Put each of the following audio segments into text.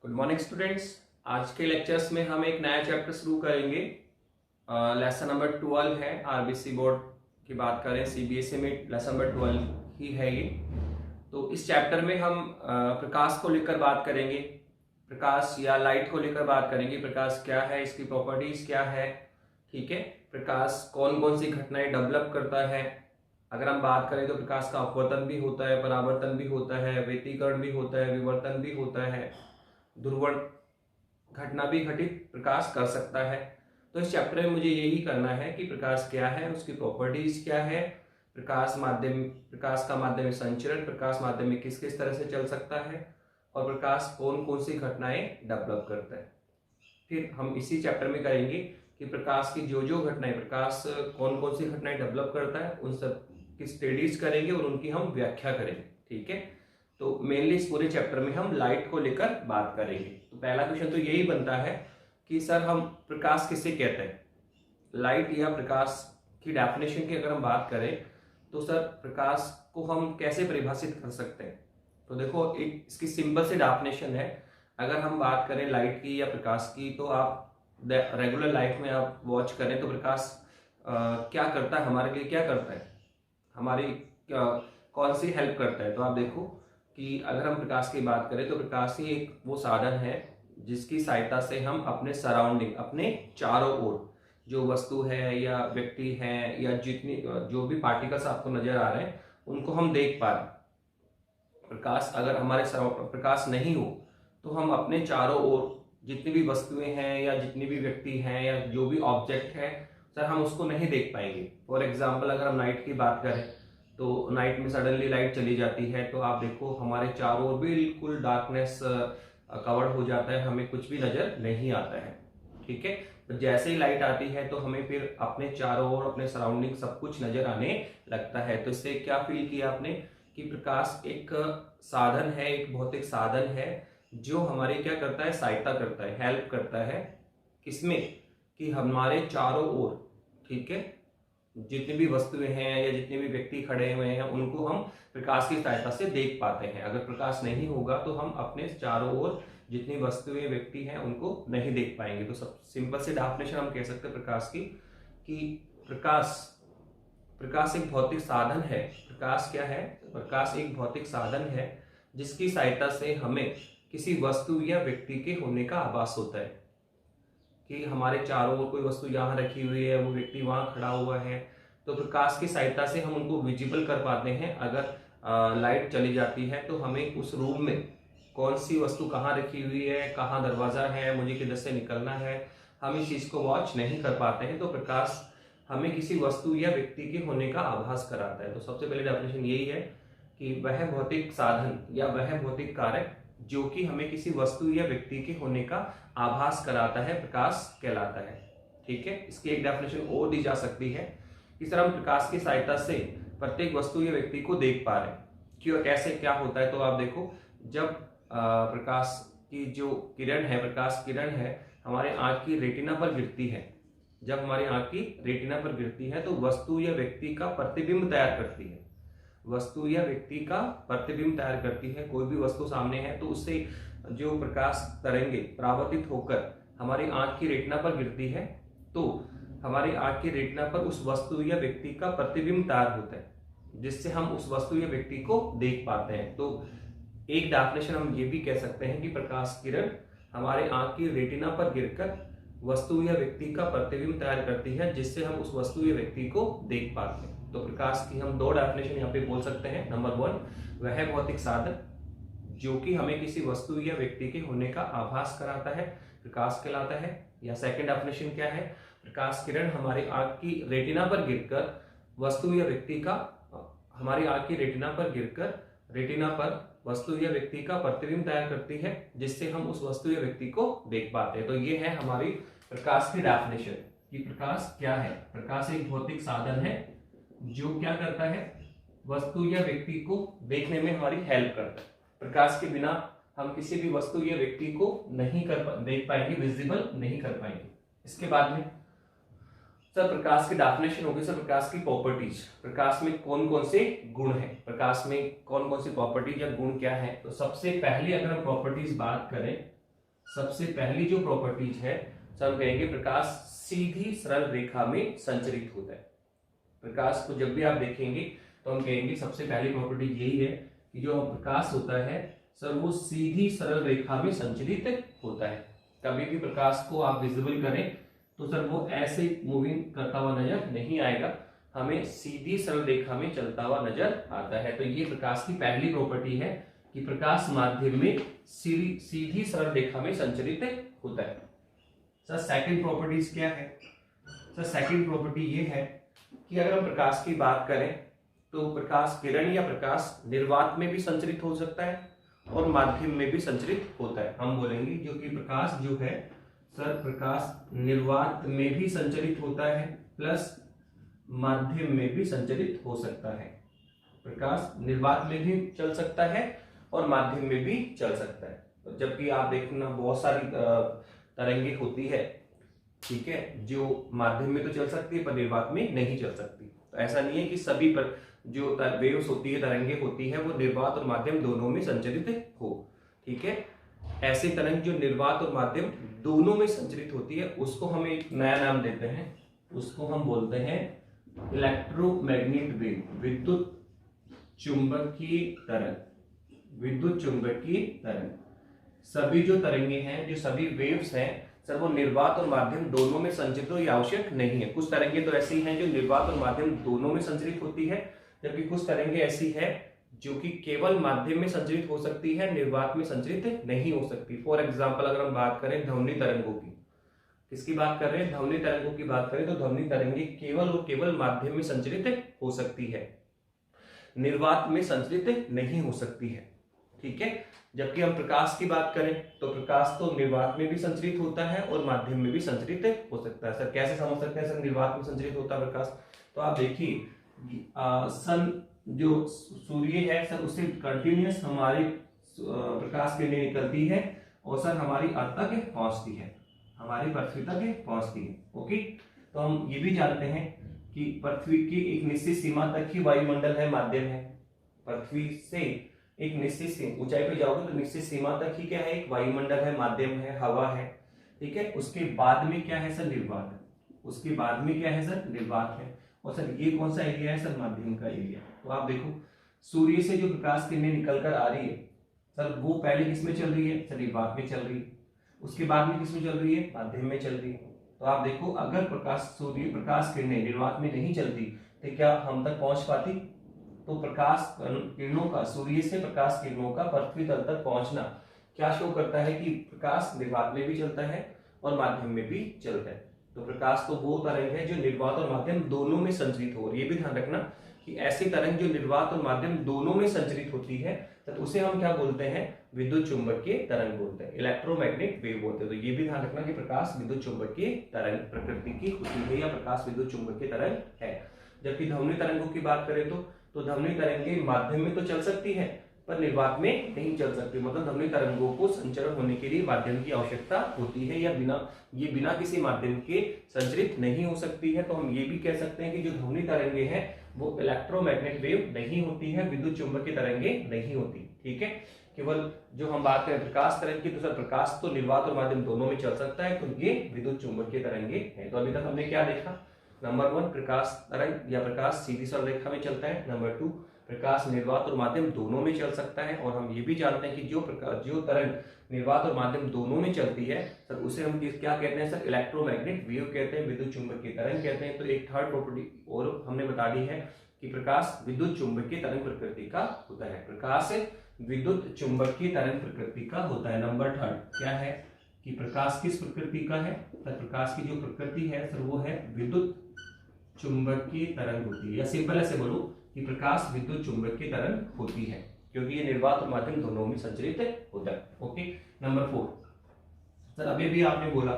Good morning students. आज के lectures में हम एक नया चैप्टर शुरू करेंगे। लेसन नंबर 12 है। आरबीसी बोर्ड की बात करें, सीबीएसई में लेसन नंबर 12 ही है ये। तो इस चैप्टर में हम प्रकाश को लेकर बात करेंगे, प्रकाश या लाइट को लेकर बात करेंगे। प्रकाश क्या है, इसकी प्रॉपर्टीज क्या है, ठीक है। प्रकाश कौन कौन सी घटनाएं डेवलप करता है। अगर हम बात करें तो प्रकाश का अपवर्तन भी होता है, परावर्तन भी होता है, व्यतिकरण भी होता है, विवर्तन भी होता है, ध्रुवण घटना भी घटित प्रकाश कर सकता है। तो इस चैप्टर में मुझे यही करना है कि प्रकाश क्या है, उसकी प्रॉपर्टीज क्या है, प्रकाश का माध्यम संचरण, प्रकाश माध्यम में किस किस तरह से चल सकता है, और प्रकाश कौन कौन सी घटनाएं डेवलप करता है। फिर हम इसी चैप्टर में करेंगे कि प्रकाश की जो जो घटनाएं, प्रकाश कौन कौन सी घटनाएं डेवलप करता है, उन सब की स्टडीज करेंगे और उनकी हम व्याख्या करेंगे, ठीक है। तो मेनली इस पूरे चैप्टर में हम लाइट को लेकर बात करेंगे। तो पहला क्वेश्चन तो यही बनता है कि सर हम प्रकाश किसे कहते हैं। लाइट या प्रकाश की डेफिनेशन की अगर हम बात करें तो सर प्रकाश को हम कैसे परिभाषित कर सकते हैं। तो देखो, एक इसकी सिंपल सी डेफिनेशन है। अगर हम बात करें लाइट की या प्रकाश की, तो आप रेगुलर लाइफ में आप वॉच करें तो प्रकाश क्या करता है, हमारे लिए क्या करता है, हमारी कौन सी हेल्प करता है। तो आप देखो कि अगर हम प्रकाश की बात करें तो प्रकाश ही एक वो साधन है जिसकी सहायता से हम अपने सराउंडिंग, अपने चारों ओर जो वस्तु है या व्यक्ति है या जितनी जो भी पार्टिकल्स आपको नजर आ रहे हैं उनको हम देख पा रहे हैं। प्रकाश अगर हमारे प्रकाश नहीं हो तो हम अपने चारों ओर जितनी भी वस्तुएं हैं या जितनी भी व्यक्ति हैं या जो भी ऑब्जेक्ट है सर, हम उसको नहीं देख पाएंगे। फॉर एग्जाम्पल, अगर हम नाइट की बात करें तो नाइट में सडनली लाइट चली जाती है तो आप देखो हमारे चारों ओर बिल्कुल डार्कनेस कवर्ड हो जाता है, हमें कुछ भी नजर नहीं आता है, ठीक है। तो जैसे ही लाइट आती है तो हमें फिर अपने चारों ओर, अपने सराउंडिंग सब कुछ नजर आने लगता है। तो इससे क्या फील किया आपने कि प्रकाश एक साधन है, एक भौतिक साधन है जो हमारी क्या करता है, सहायता करता है, हेल्प करता है किसमें, कि हमारे चारों ओर, ठीक है, जितनी भी वस्तुएं हैं या जितने भी व्यक्ति खड़े हुए हैं उनको हम प्रकाश की सहायता से देख पाते हैं। अगर प्रकाश नहीं होगा तो हम अपने चारों ओर जितनी वस्तुएं, व्यक्ति हैं उनको नहीं देख पाएंगे। तो सब सिंपल से डेफिनेशन हम कह सकते हैं प्रकाश की कि प्रकाश एक भौतिक साधन है। प्रकाश क्या है, प्रकाश एक भौतिक साधन है जिसकी सहायता से हमें किसी वस्तु या व्यक्ति के होने का आभास होता है कि हमारे चारों ओर कोई वस्तु यहाँ रखी हुई है, वो व्यक्ति वहाँ खड़ा हुआ है। तो प्रकाश की सहायता से हम उनको विजिबल कर पाते हैं। अगर लाइट चली जाती है तो हमें उस रूम में कौन सी वस्तु कहाँ रखी हुई है, कहाँ दरवाजा है, मुझे किधर से निकलना है, हम इस चीज को वॉच नहीं कर पाते हैं। तो प्रकाश हमें किसी वस्तु या व्यक्ति के होने का आभास कराता है। तो सबसे पहले डेफिनेशन यही है कि वह भौतिक साधन या वह भौतिक कारक जो कि हमें किसी वस्तु या व्यक्ति के होने का आभास कराता है, प्रकाश कहलाता है, ठीक है। इसकी एक डेफिनेशन और दी जा सकती है कि सर हम प्रकाश की सहायता से प्रत्येक वस्तु या व्यक्ति को देख पा रहे हैं। क्यों, कैसे, क्या होता है। तो आप देखो, जब प्रकाश की जो किरण है, प्रकाश किरण है, हमारे आंख की रेटिना पर गिरती है। जब हमारी आंख की रेटिना पर गिरती है तो वस्तु या व्यक्ति का प्रतिबिंब तैयार करती है। वस्तु या व्यक्ति का प्रतिबिंब तैयार करती है। कोई भी वस्तु सामने है तो उससे जो प्रकाश तरंगे परावर्तित होकर हमारी आंख की रेटिना पर गिरती है तो हमारी आंख की रेटिना पर उस वस्तु या व्यक्ति का प्रतिबिंब तैयार होता है जिससे हम उस वस्तु या व्यक्ति को देख पाते हैं। तो एक डेफिनेशन हम ये भी कह सकते हैं कि प्रकाश किरण हमारे आंख की रेटिना पर गिरकर वस्तु या व्यक्ति का प्रतिबिंब तैयार करती है जिससे हम उस वस्तु या व्यक्ति को देख पाते हैं। तो प्रकाश की हम दो डेफिनेशन यहाँ पे बोल सकते हैं। नंबर 1, वह भौतिक साधन जो कि हमें किसी वस्तु या व्यक्ति के होने का आभास कराता है, प्रकाश कहलाता है। या सेकंड डेफिनेशन क्या है, प्रकाश किरण हमारी आंख की रेटिना पर गिरकर वस्तु या व्यक्ति का, हमारी आंख की रेटिना पर गिरकर रेटिना पर वस्तु या व्यक्ति का प्रतिबिंब तैयार करती है जिससे हम उस वस्तु या व्यक्ति को देख पाते हैं। तो ये है हमारी प्रकाश की डेफिनेशन कि प्रकाश क्या है। प्रकाश एक भौतिक साधन है जो क्या करता है, वस्तु या व्यक्ति को देखने में हमारी हेल्प करता है। प्रकाश के बिना हम किसी भी वस्तु या व्यक्ति को नहीं देख पाएंगे, विजिबल नहीं कर पाएंगे। इसके बाद में सर प्रकाश की डेफिनेशन होगी, सर प्रकाश की प्रॉपर्टीज, प्रकाश में कौन कौन से गुण हैं, प्रकाश में कौन कौन सी प्रॉपर्टीज या गुण क्या है। तो सबसे पहले अगर हम प्रॉपर्टीज बात करें सबसे पहली जो प्रॉपर्टीज है सर हम कहेंगे प्रकाश सीधी सरल रेखा में संचरित होता है। प्रकाश को जब भी आप देखेंगे तो हम कहेंगे सबसे पहली प्रॉपर्टी यही है कि जो प्रकाश होता है सर वो सीधी सरल रेखा में संचरित होता है। कभी भी प्रकाश को आप विजिबल करें तो सर वो ऐसे मूविंग करता हुआ नजर नहीं आएगा, हमें सीधी सरल रेखा में चलता हुआ नजर आता है। तो ये प्रकाश की पहली प्रॉपर्टी है कि प्रकाश माध्यम में सीधी सरल रेखा में संचरित होता है। सर सेकंड प्रॉपर्टीज क्या है? सर सेकंड प्रॉपर्टी ये है कि अगर हम प्रकाश की बात करें तो प्रकाश किरण या प्रकाश निर्वात में भी संचरित हो सकता है और माध्यम में भी संचरित होता है। हम बोलेंगे जो कि प्रकाश जो है सर प्रकाश निर्वात में भी संचरित होता है प्लस माध्यम में भी संचरित हो सकता है। प्रकाश निर्वात में भी चल सकता है और माध्यम में भी चल सकता है। जबकि आप देखना बहुत सारी तरंगे होती है, ठीक है, जो माध्यम में तो चल सकती है पर निर्वात में नहीं चल सकती। तो ऐसा नहीं है कि सभी पर जो वेव्स होती है, तरंगे होती है, वो निर्वात और माध्यम दोनों में संचरित हो, ठीक है। ऐसी तरंग जो निर्वात और माध्यम दोनों में संचरित होती है उसको हम एक नया नाम देते हैं, उसको हम बोलते हैं इलेक्ट्रोमैग्नेट वेव, विद्युत चुंबकीय तरंग। विद्युत चुंबकीय तरंग सभी जो तरंगे हैं, जो सभी वेव्स हैं सर वो निर्वात और माध्यम दोनों में संचरित हो, ये आवश्यक नहीं है। कुछ तरंगे तो ऐसी हैं जो निर्वात और माध्यम दोनों में संचरित होती है, जबकि कुछ तरंगे ऐसी है जो कि केवल माध्यम में संचरित हो सकती है, निर्वात में संचरित नहीं हो सकती। फॉर एग्जाम्पल अगर हम बात करें ध्वनि तरंगों की, किसकी बात कर रहे हैं? ध्वनि तरंगों की बात करें तो ध्वनि तरंगे केवल और केवल माध्यम में संचरित हो सकती है, निर्वात में संचरित नहीं हो सकती है, ठीक है। जबकि हम प्रकाश की बात करें तो प्रकाश तो निर्वात में भी संचरित होता है और माध्यम में भी संचरित हो सकता है। सर कैसे समझ सकते हैं सर निर्वात में संचरित होता है प्रकाश? तो आप देखिए सन जो सूर्य है सर उससे कंटिन्यूअस हमारी प्रकाश किरणें निकलती है और सर हमारी अर्थ तक पहुंचती है, हमारी पृथ्वी तक पहुंचती है, ओके। तो हम ये भी जानते हैं कि पृथ्वी की एक निश्चित सीमा तक ही वायुमंडल है, माध्यम है। पृथ्वी से एक निश्चित ऊंचाई पे जाओगे तो निश्चित सीमा तक ही क्या है? एक वायुमंडल है, माध्यम है, हवा है, ठीक है। उसके बाद में क्या है सर? निर्वात है। उसके बाद में क्या है सर? निर्वात है। और सर ये कौन सा एरिया है सर? माध्यम का एरिया। तो आप देखो सूर्य से जो प्रकाश किरणें निकल कर आ रही है सर वो पहले किसमें चल रही है? सर निर्वात में चल रही है। उसके बाद में किसमें चल रही है? माध्यम में चल रही है। तो आप देखो अगर सूर्य प्रकाश किरणें निर्वात में नहीं चलती तो क्या हम तक पहुंच पाती? तो प्रकाश किरणों का, सूर्य से प्रकाश किरणों का पृथ्वी तल तक पहुंचना क्या शो करता है कि प्रकाश निर्वात में भी चलता है और माध्यम में भी चलता है। तो प्रकाश तो वो तरंग है जो निर्वात और माध्यम दोनों में संचरित हो। ये भी ध्यान रखना कि ऐसी तरंग जो निर्वात और माध्यम दोनों में संचरित होती है तो उसे हम क्या बोलते हैं? विद्युत चुंबकीय तरंग बोलते हैं, इलेक्ट्रोमैग्नेटिक वेव बोलते हैं। तो ये भी ध्यान रखना कि प्रकाश विद्युत चुंबकीय तरंग प्रकृति की होती है या प्रकाश विद्युत चुंबकीय तरंग है। जबकि ध्वनि तरंगों की बात करें तो ध्वनि तरंगे माध्यम में तो चल सकती है पर निर्वात में नहीं चल सकती। मतलब ध्वनि तरंगों को संचरण होने के लिए माध्यम की आवश्यकता होती है या बिना किसी माध्यम के संचरित नहीं हो सकती है। तो हम ये भी कह सकते हैं कि जो ध्वनि तरंगे हैं वो इलेक्ट्रोमैग्नेटिक वेव नहीं होती है, विद्युत चुंबकीय तरंगे नहीं होती, ठीक है। केवल जो हम बात करें प्रकाश तरंग की तो सर प्रकाश तो निर्वात और माध्यम दोनों में चल सकता है, तो ये विद्युत चुंबकीय तरंगे हैं। तो अभी तक हमने क्या देखा? नंबर 1 प्रकाश तरंग या प्रकाश सीधी सरल रेखा में चलता है। नंबर 2 प्रकाश निर्वात और माध्यम दोनों में चल सकता है। और हम ये भी जानते हैं कि जो तरंग निर्वात और माध्यम दोनों में चलती है सर उसे हम क्या कहते हैं सर? इलेक्ट्रोमैग्नेटिक वेव कहते हैं, विद्युत चुंबकीय तरंग कहते हैं। तो एक थर्ड प्रॉपर्टी और हमने बता दी है कि प्रकाश विद्युत चुंबकीय तरंग प्रकृति का होता है। प्रकाश विद्युत चुंबकीय तरंग प्रकृति का होता है। नंबर 3 क्या है कि प्रकाश किस प्रकृति का है? सर प्रकाश की जो प्रकृति है सर वो है विद्युत चुंबकीय तरंग होती है, या सिंपल ऐसे बोलो कि प्रकाश विद्युत चुंबकीय तरंग होती है क्योंकि ये निर्वात और माध्यम दोनों में संचरित होता है, ओके। नंबर 4 सर अभी भी आपने बोला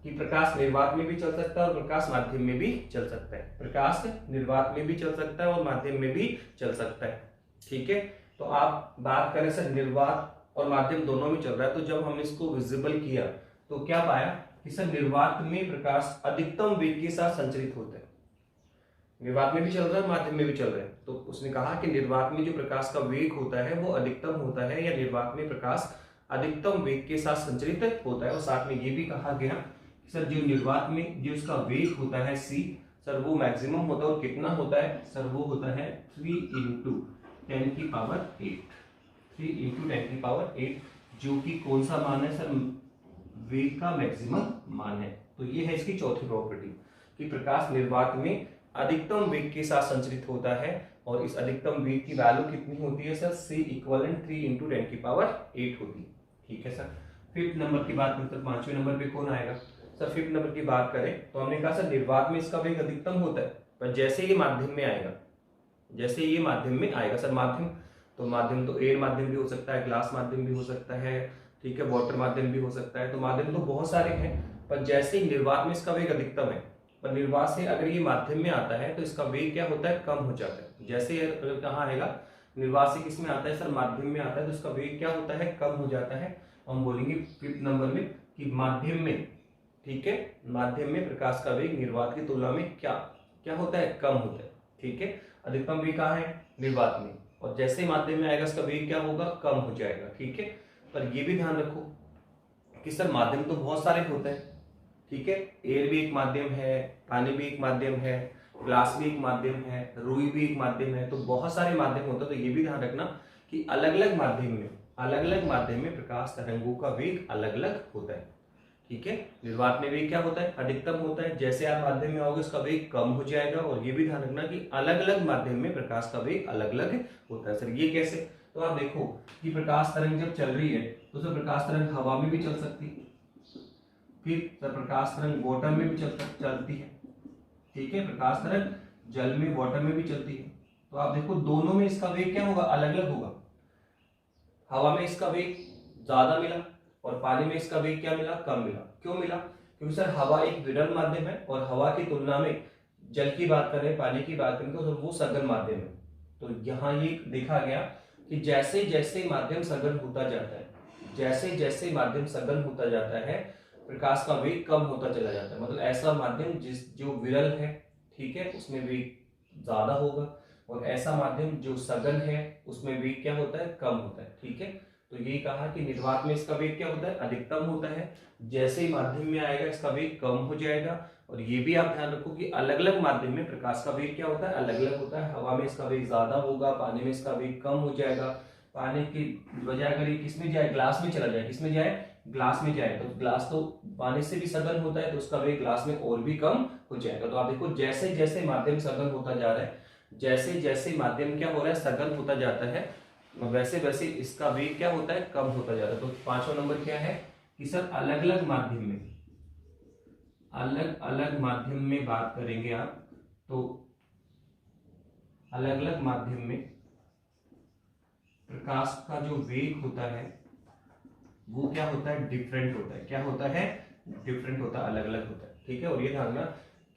कि प्रकाश निर्वात में भी चल सकता है और प्रकाश माध्यम में भी चल सकता है। प्रकाश निर्वात में भी चल सकता है और माध्यम में भी चल सकता है, ठीक है। तो आप बात करें सर निर्वात और माध्यम दोनों में चल रहा है, तो जब हमने इसको विजिबल किया तो क्या पाया कि सर निर्वात में प्रकाश अधिकतम वेग के साथ संचरित होता है। निर्वात में भी चल रहा है, माध्यम में भी चल रहा है। तो उसने कहा कि निर्वात में जो प्रकाश का वेग होता है वो अधिकतम होता है या निर्वात में प्रकाश अधिकतम वेग के साथ संचरित होता है। और साथ में ये भी कहा गया कि सर जो निर्वात में जो इसका वेग होता है c, सर वो मैक्सिमम होता है और कितना होता है सर, वो होता है 3 इंटू 10 की पावर 8, 3 इंटू 10 की पावर 8, जो कि कौन सा मान है सर, वेग का मैक्सिमम मान है। तो ये है इसकी चौथी प्रॉपर्टी कि प्रकाश निर्वात में अधिकतम वेग के साथ संचरित होता है और इस अधिकतम वेग की वैल्यू कितनी होती है सर, c इक्वलेंट 3 इंटू 10 की पावर 8 होती है। ठीक है सर। फिफ्थ नंबर की बात करें, पांचवें नंबर पे कौन आएगा सर, फिफ्थ नंबर की बात करें तो हमने कहा सर निर्वात में इसका वेग अधिकतम होता है, पर जैसे ये माध्यम में आएगा, जैसे ये माध्यम में आएगा सर, माध्यम तो एयर माध्यम भी हो सकता है, ग्लास माध्यम भी हो सकता है, ठीक है, वाटर माध्यम भी हो सकता है, तो माध्यम तो बहुत सारे हैं, पर जैसे ही निर्वात में इसका वेग अधिकतम है, पर निर्वात से अगर ये माध्यम में आता है तो इसका वेग क्या होता है, कम हो जाता है। जैसे कहाँ आएगा, निर्वात से किस में आता है सर, माध्यम में आता है, तो इसका वेग क्या होता है, कम हो जाता है। हम बोलेंगे फिफ्थ नंबर में कि माध्यम में, ठीक है, माध्यम में प्रकाश का वेग निर्वात की तुलना में क्या होता है, कम होता है। ठीक है, अधिकतम वेग कहाँ है, निर्वात में, और जैसे माध्यम में आएगा इसका वेग क्या होगा, कम हो जाएगा। ठीक है, पर ये भी ध्यान रखो कि सर माध्यम तो बहुत सारे होते हैं, ठीक है, एयर भी एक माध्यम है, पानी भी एक माध्यम है, ग्लास भी एक माध्यम है, रुई भी एक माध्यम है, तो बहुत सारे माध्यम होते हैं। तो ये भी ध्यान रखना कि अलग अलग माध्यम में प्रकाश तरंगों का वेग अलग अलग होता है। ठीक है, निर्वात में वेग क्या होता है, अधिकतम होता है, जैसे आप माध्यम में आओगे उसका वेग कम हो जाएगा। और ये भी ध्यान रखना कि अलग अलग माध्यम में प्रकाश का वेग अलग अलग होता है। सर ये कैसे, तो आप देखो कि प्रकाश तरंग जब चल रही है तो सर प्रकाश तरंग हवा में भी चल सकती है, फिर सर प्रकाश तरंग वाटर में भी चलती है, ठीक है, प्रकाश तरंग जल में, वाटर में भी चलती है। तो आप देखो दोनों में इसका वेग क्या होगा, अलग अलग होगा। हवा में इसका वेग ज्यादा मिला और पानी में इसका वेग क्या मिला, कम मिला। क्यों मिला, क्योंकि सर हवा एक विरल माध्यम है और हवा की तुलना में जल की बात करें, पानी की बात करें तो वो सघन माध्यम है। तो यहाँ ये देखा गया कि जैसे जैसे माध्यम सघन होता जाता है, जैसे जैसे माध्यम सघन होता जाता है, प्रकाश का वेग कम होता चला जाता है। मतलब ऐसा माध्यम जो विरल है, ठीक है, उसमें वेग ज्यादा होगा, और ऐसा माध्यम जो सघन है उसमें वेग क्या होता है, कम होता है। ठीक है, तो यही कहा कि निर्वात में इसका वेग क्या होता है, अधिकतम होता है, जैसे ही माध्यम में आएगा इसका वेग कम हो जाएगा। और ये भी आप ध्यान रखो कि अलग अलग माध्यम में प्रकाश का वेग क्या होता है, अलग अलग होता है। हवा में इसका वेग ज्यादा होगा, पानी में इसका वेग कम हो जाएगा। पानी की बजाय अगर ये किसमें जाए, ग्लास में चला जाए, किसमें जाए, ग्लास में जाए, तो ग्लास तो पानी से भी सघन होता है, तो उसका वेग ग्लास में और भी कम हो जाएगा। तो आप देखो जैसे जैसे माध्यम सघन होता जा रहा है, जैसे जैसे माध्यम क्या हो रहा है, सघन होता जाता है, वैसे वैसे इसका वेग क्या होता है, कम होता जाता है। तो पांचवा नंबर क्या है कि सर अलग अलग माध्यम में बात करेंगे आप, तो अलग अलग माध्यम में प्रकाश का जो वेग होता है वो क्या होता है, डिफरेंट होता है। क्या होता है, डिफरेंट होता है, अलग अलग होता है। ठीक है, और ये ध्यान रखना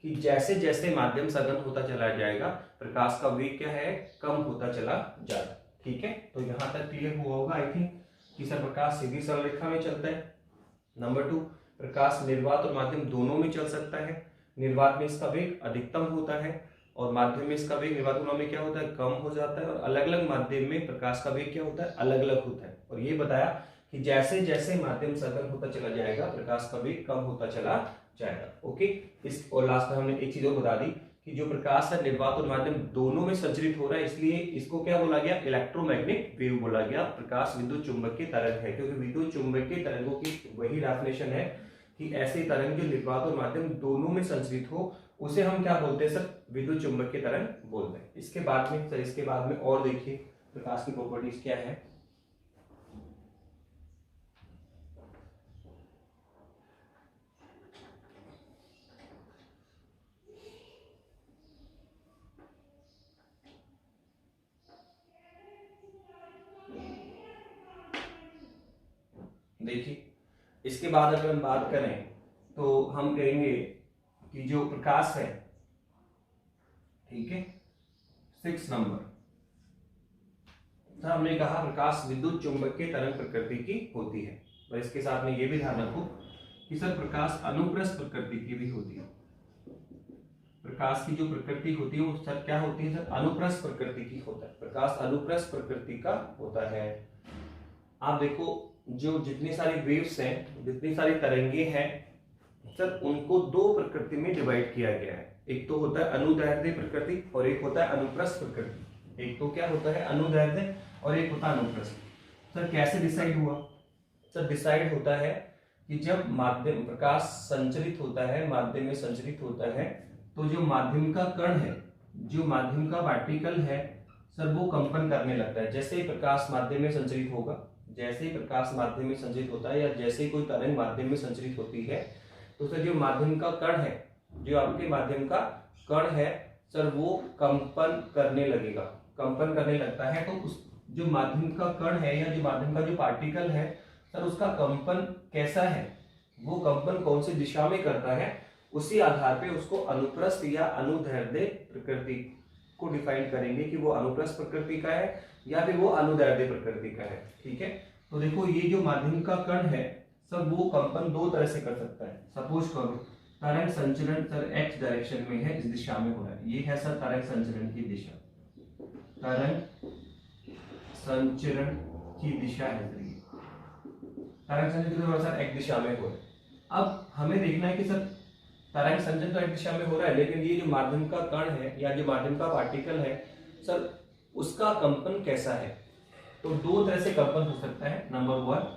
कि जैसे जैसे माध्यम सघन होता चला जाएगा, प्रकाश का वेग क्या है, कम होता चला जाएगा। ठीक है, तो यहां तक क्लियर हुआ होगा आई थिंक कि सर प्रकाश सीधी सरल रेखा में चलता है। नंबर 2, प्रकाश निर्वात और माध्यम दोनों में चल सकता है। निर्वात में इसका वेग अधिकतम होता है और माध्यम में इसका वेग निर्वात तुलना में क्या होता है, कम हो जाता है। और अलग अलग माध्यम में प्रकाश का वेग क्या होता है, अलग अलग होता है। और ये बताया कि जैसे जैसे माध्यम सघन होता चला जाएगा, प्रकाश का वेग कम होता चला जाएगा। ओके, इस और लास्ट में हमने एक चीज और बता दी कि जो प्रकाश है निर्वात और माध्यम दोनों में संचरित हो रहा है, इसलिए इसको क्या बोला गया, इलेक्ट्रोमैग्नेटिक वेव बोला गया। प्रकाश विद्युत चुंबकीय तरंग है, क्योंकि विद्युत चुंबकीय तरंगों की वही डेफिनेशन है कि ऐसे तरंग जो निर्वात और माध्यम दोनों में संचरित हो, उसे हम क्या बोलते हैं सर, विद्युत चुंबकीय तरंग बोलते हैं। इसके बाद में सर, इसके बाद में और देखिए प्रकाश की प्रॉपर्टीज क्या है। देखिए इसके बाद अगर हम बात करें तो हम कहेंगे कि जो प्रकाश है, ठीक है, 6 नंबर, तो हमने कहा प्रकाश विद्युत चुंबकीय तरंग प्रकृति की होती है। और इसके साथ में ये भी ध्यान रखो कि सर प्रकाश अनुप्रस्थ प्रकृति की भी होती है। प्रकाश की जो प्रकृति होती है वो सर क्या होती है, सर अनुप्रस्थ प्रकृति की होता है। प्रकाश अनुप्रस्थ प्रकृति का होता है। आप देखो जो जितनी सारी वेव्स हैं, जितनी सारी तरंगे हैं सर, उनको दो प्रकृति में डिवाइड किया गया है। एक तो होता है अनुदैर्ध्य प्रकृति और एक होता है अनुप्रस्थ प्रकृति। एक तो क्या होता है अनुदैर्ध्य और एक होता है अनुप्रस्थ। सर कैसे डिसाइड हुआ? सर डिसाइड होता है कि जब माध्यम प्रकाश संचरित होता है, माध्यम में संचरित होता है, तो जो माध्यम का कण है, जो माध्यम का पार्टिकल है सर, वो कंपन करने लगता है। जैसे ही प्रकाश माध्यम में संचरित होगा, जैसे ही प्रकाश माध्यम में संचरित होता है या जैसे ही कोई तरंग माध्यम में संचरित होती है, तो सर जो माध्यम का कण है, जो आपके माध्यम का कण है सर, वो कंपन करने लगेगा। कंपन करने लगता है तो उस जो माध्यम का कण है या जो माध्यम का जो पार्टिकल है सर, उसका कंपन कैसा है, वो कंपन कौन सी दिशा में करता है, उसी आधार पे उसको अनुप्रस्थ या अनुदैर्ध्य प्रकृति को डिफाइन करेंगे कि वो अनुप्रस्थ प्रकृति का है या फिर वो अनुदैर्ध्य प्रकृति का है। ठीक है, तो देखो ये जो माध्यम का कण है सर, वो कंपन दो तरह से कर सकता है। सपोज करो तरंग संचरण सर एक्स डायरेक्शन में है, इस दिशा में हो रहा है, ये है सर तरंग संचरण की दिशा, तरंग संचरण की दिशा है सर, ये तरंग संचरण तो सर एक दिशा में हो रहा है। अब हमें देखना है कि सर तरंग संचरण तो एक दिशा में हो रहा है, लेकिन ये जो माध्यम का कण है या जो माध्यम का पार्टिकल है सर, उसका कंपन कैसा है। तो दो तरह से कंपन हो सकता है। नंबर वन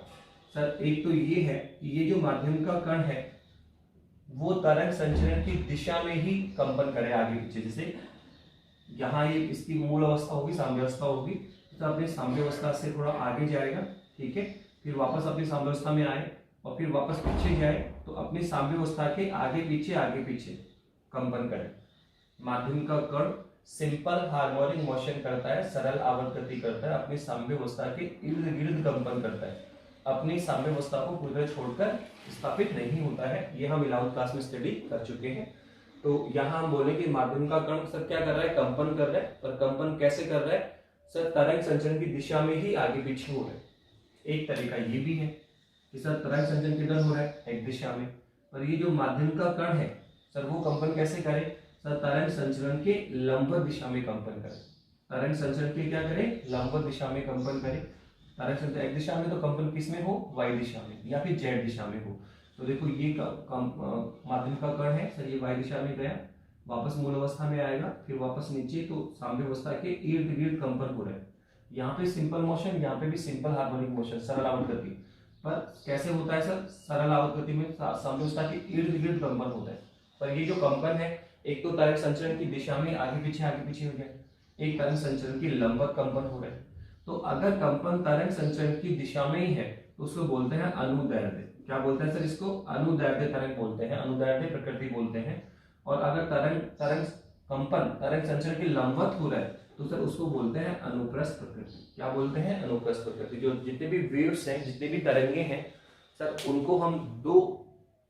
सर, एक तो ये है कि ये जो माध्यम का कण है वो तरंग संचरण की दिशा में ही कंपन करे आगे पीछे। जैसे यहाँ ये इसकी मूल अवस्था होगी, साम्यावस्था होगी, तो अपने साम्यावस्था से थोड़ा आगे जाएगा, ठीक है, फिर वापस अपनी साम्यावस्था में आए और फिर वापस पीछे जाए, तो अपनी साम्यावस्था के आगे पीछे कंपन करे। माध्यम का कण सिंपल हार्मोनिक मोशन करता है, सरल आवर्त गति करता है, अपनी साम्यावस्था के इर्द गिर्द कंपन करता है, अपनी साम्यावस्था को पूरी तरह छोड़कर स्थापित नहीं होता है। ये हम 11वीं क्लास में स्टडी कर चुके हैं। तो यहाँ हम बोले कि माध्यम का कण सर क्या कर रहा है, कंपन कर रहा है। और कंपन कैसे कर रहा है सर, तरंग संचरण की दिशा में ही आगे पीछे हो रहा है। एक तरीका ये भी है कि सर तरंग संचरण किधर हो रहा है, एक दिशा में, और ये जो माध्यम का कण है सर, वो कंपन कैसे करे सर, तरंग संचरण के लंबवत दिशा में कंपन करे। तरंग संचरण के क्या करे, लंबवत दिशा में कंपन करे। तरंग संचरण एक दिशा में तो कंपन किस में हो, वाई दिशा में या फिर जेड दिशा में हो। तो देखो ये माध्यम का कण है सर, ये वाई दिशा में गया, वापस मूल अवस्था में आएगा, फिर वापस नीचे, तो साम्य अवस्था के इर्द गिर्द कंपन हो रहा है। यहाँ पे सिंपल मोशन, यहाँ पे भी सिंपल हार्मोनिक मोशन, सरल आवर्त गति। पर कैसे होता है सर, सरल आवर्त गति में साम्य अवस्था के इर्द गिर्द कंपन होता है। पर ये जो कंपन है, एक तो तरंग संचरण की दिशा में आगे पीछे हो जाए, एक तरंग संचरण की लंबवत कंपन हो रहा है। तो अगर कंपन तरंग संचरण की दिशा में ही है तो उसको बोलते हैं अनुदैर्ध्य। क्या बोलते हैं सर, इसको अनुदैर्ध्य तरंग बोलते हैं, अनुदैर्ध्य प्रकृति बोलते हैं। और अगर तरंग संचरण की लंबवत हो रहा है तो सर उसको बोलते हैं अनुप्रस्थ प्रकृति। क्या बोलते हैं, अनुप्रस्थ प्रकृति। जो जितने भी वेव्स हैं, जितने भी तरंगे हैं सर, उनको हम दो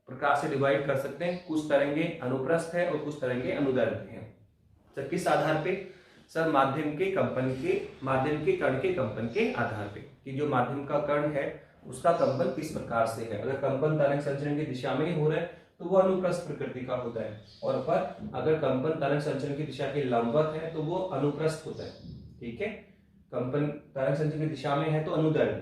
प्रकार से डिवाइड कर सकते हैं। कुछ तरंगे अनुप्रस्थ है और कुछ तरंगे अनुदैर्ध्य हैं। सर किस आधार पे सर, माध्यम के कण के कंपन के आधार पे, कि जो माध्यम का कण है उसका कंपन किस प्रकार से है। अगर कंपन तरंग संचरण की दिशा में ही हो रहा है तो वो अनुप्रस्थ प्रकृति का होता है, और पर अगर कंपन तरंग संचरण की दिशा के लंबवत है तो वो अनुप्रस्थ होता है। ठीक है, कंपन तरंग संचरण की दिशा में है तो अनुदैर्ध्य,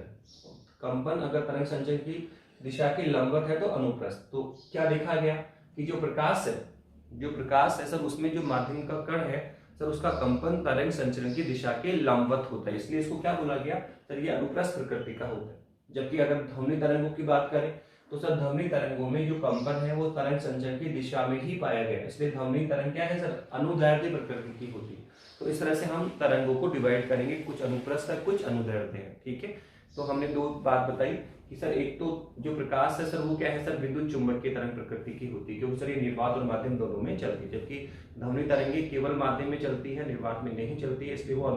कंपन अगर तरंग संचरण की दिशा के लंबवत है तो अनुप्रस्थ। तो क्या देखा गया कि जो प्रकाश है सर, उसमें जो माध्यम का कण है सर, उसका कंपन तरंग संचरण की दिशा के लंबवत होता है, इसलिए इसको क्या बोला गया सर, ये अनुप्रस्थ प्रकृति का होता है। जबकि अगर ध्वनि तरंगों की बात करें तो सर, ध्वनि तरंगों में जो कंपन है वो तरंग संचरण की दिशा में ही पाया गया, इसलिए ध्वनि तरंग क्या है सर, अनुदैर्ध्य प्रकृति की होती है। तो इस तरह से हम तरंगों को डिवाइड करेंगे, कुछ अनुप्रस्थ है, कुछ अनुदैर्ध्य है। ठीक है, तो हमने दो बात बताई कि सर एक तो जो प्रकाश है सर, वो क्या है सर, विद्युत चुंबकीय तरंग प्रकृति की होती है, क्योंकि सर ये निर्वात और माध्यम दोनों में चलती है। जबकि ध्वनि तरंगे केवल माध्यम में चलती है, निर्वात में नहीं चलती है, इसलिए वो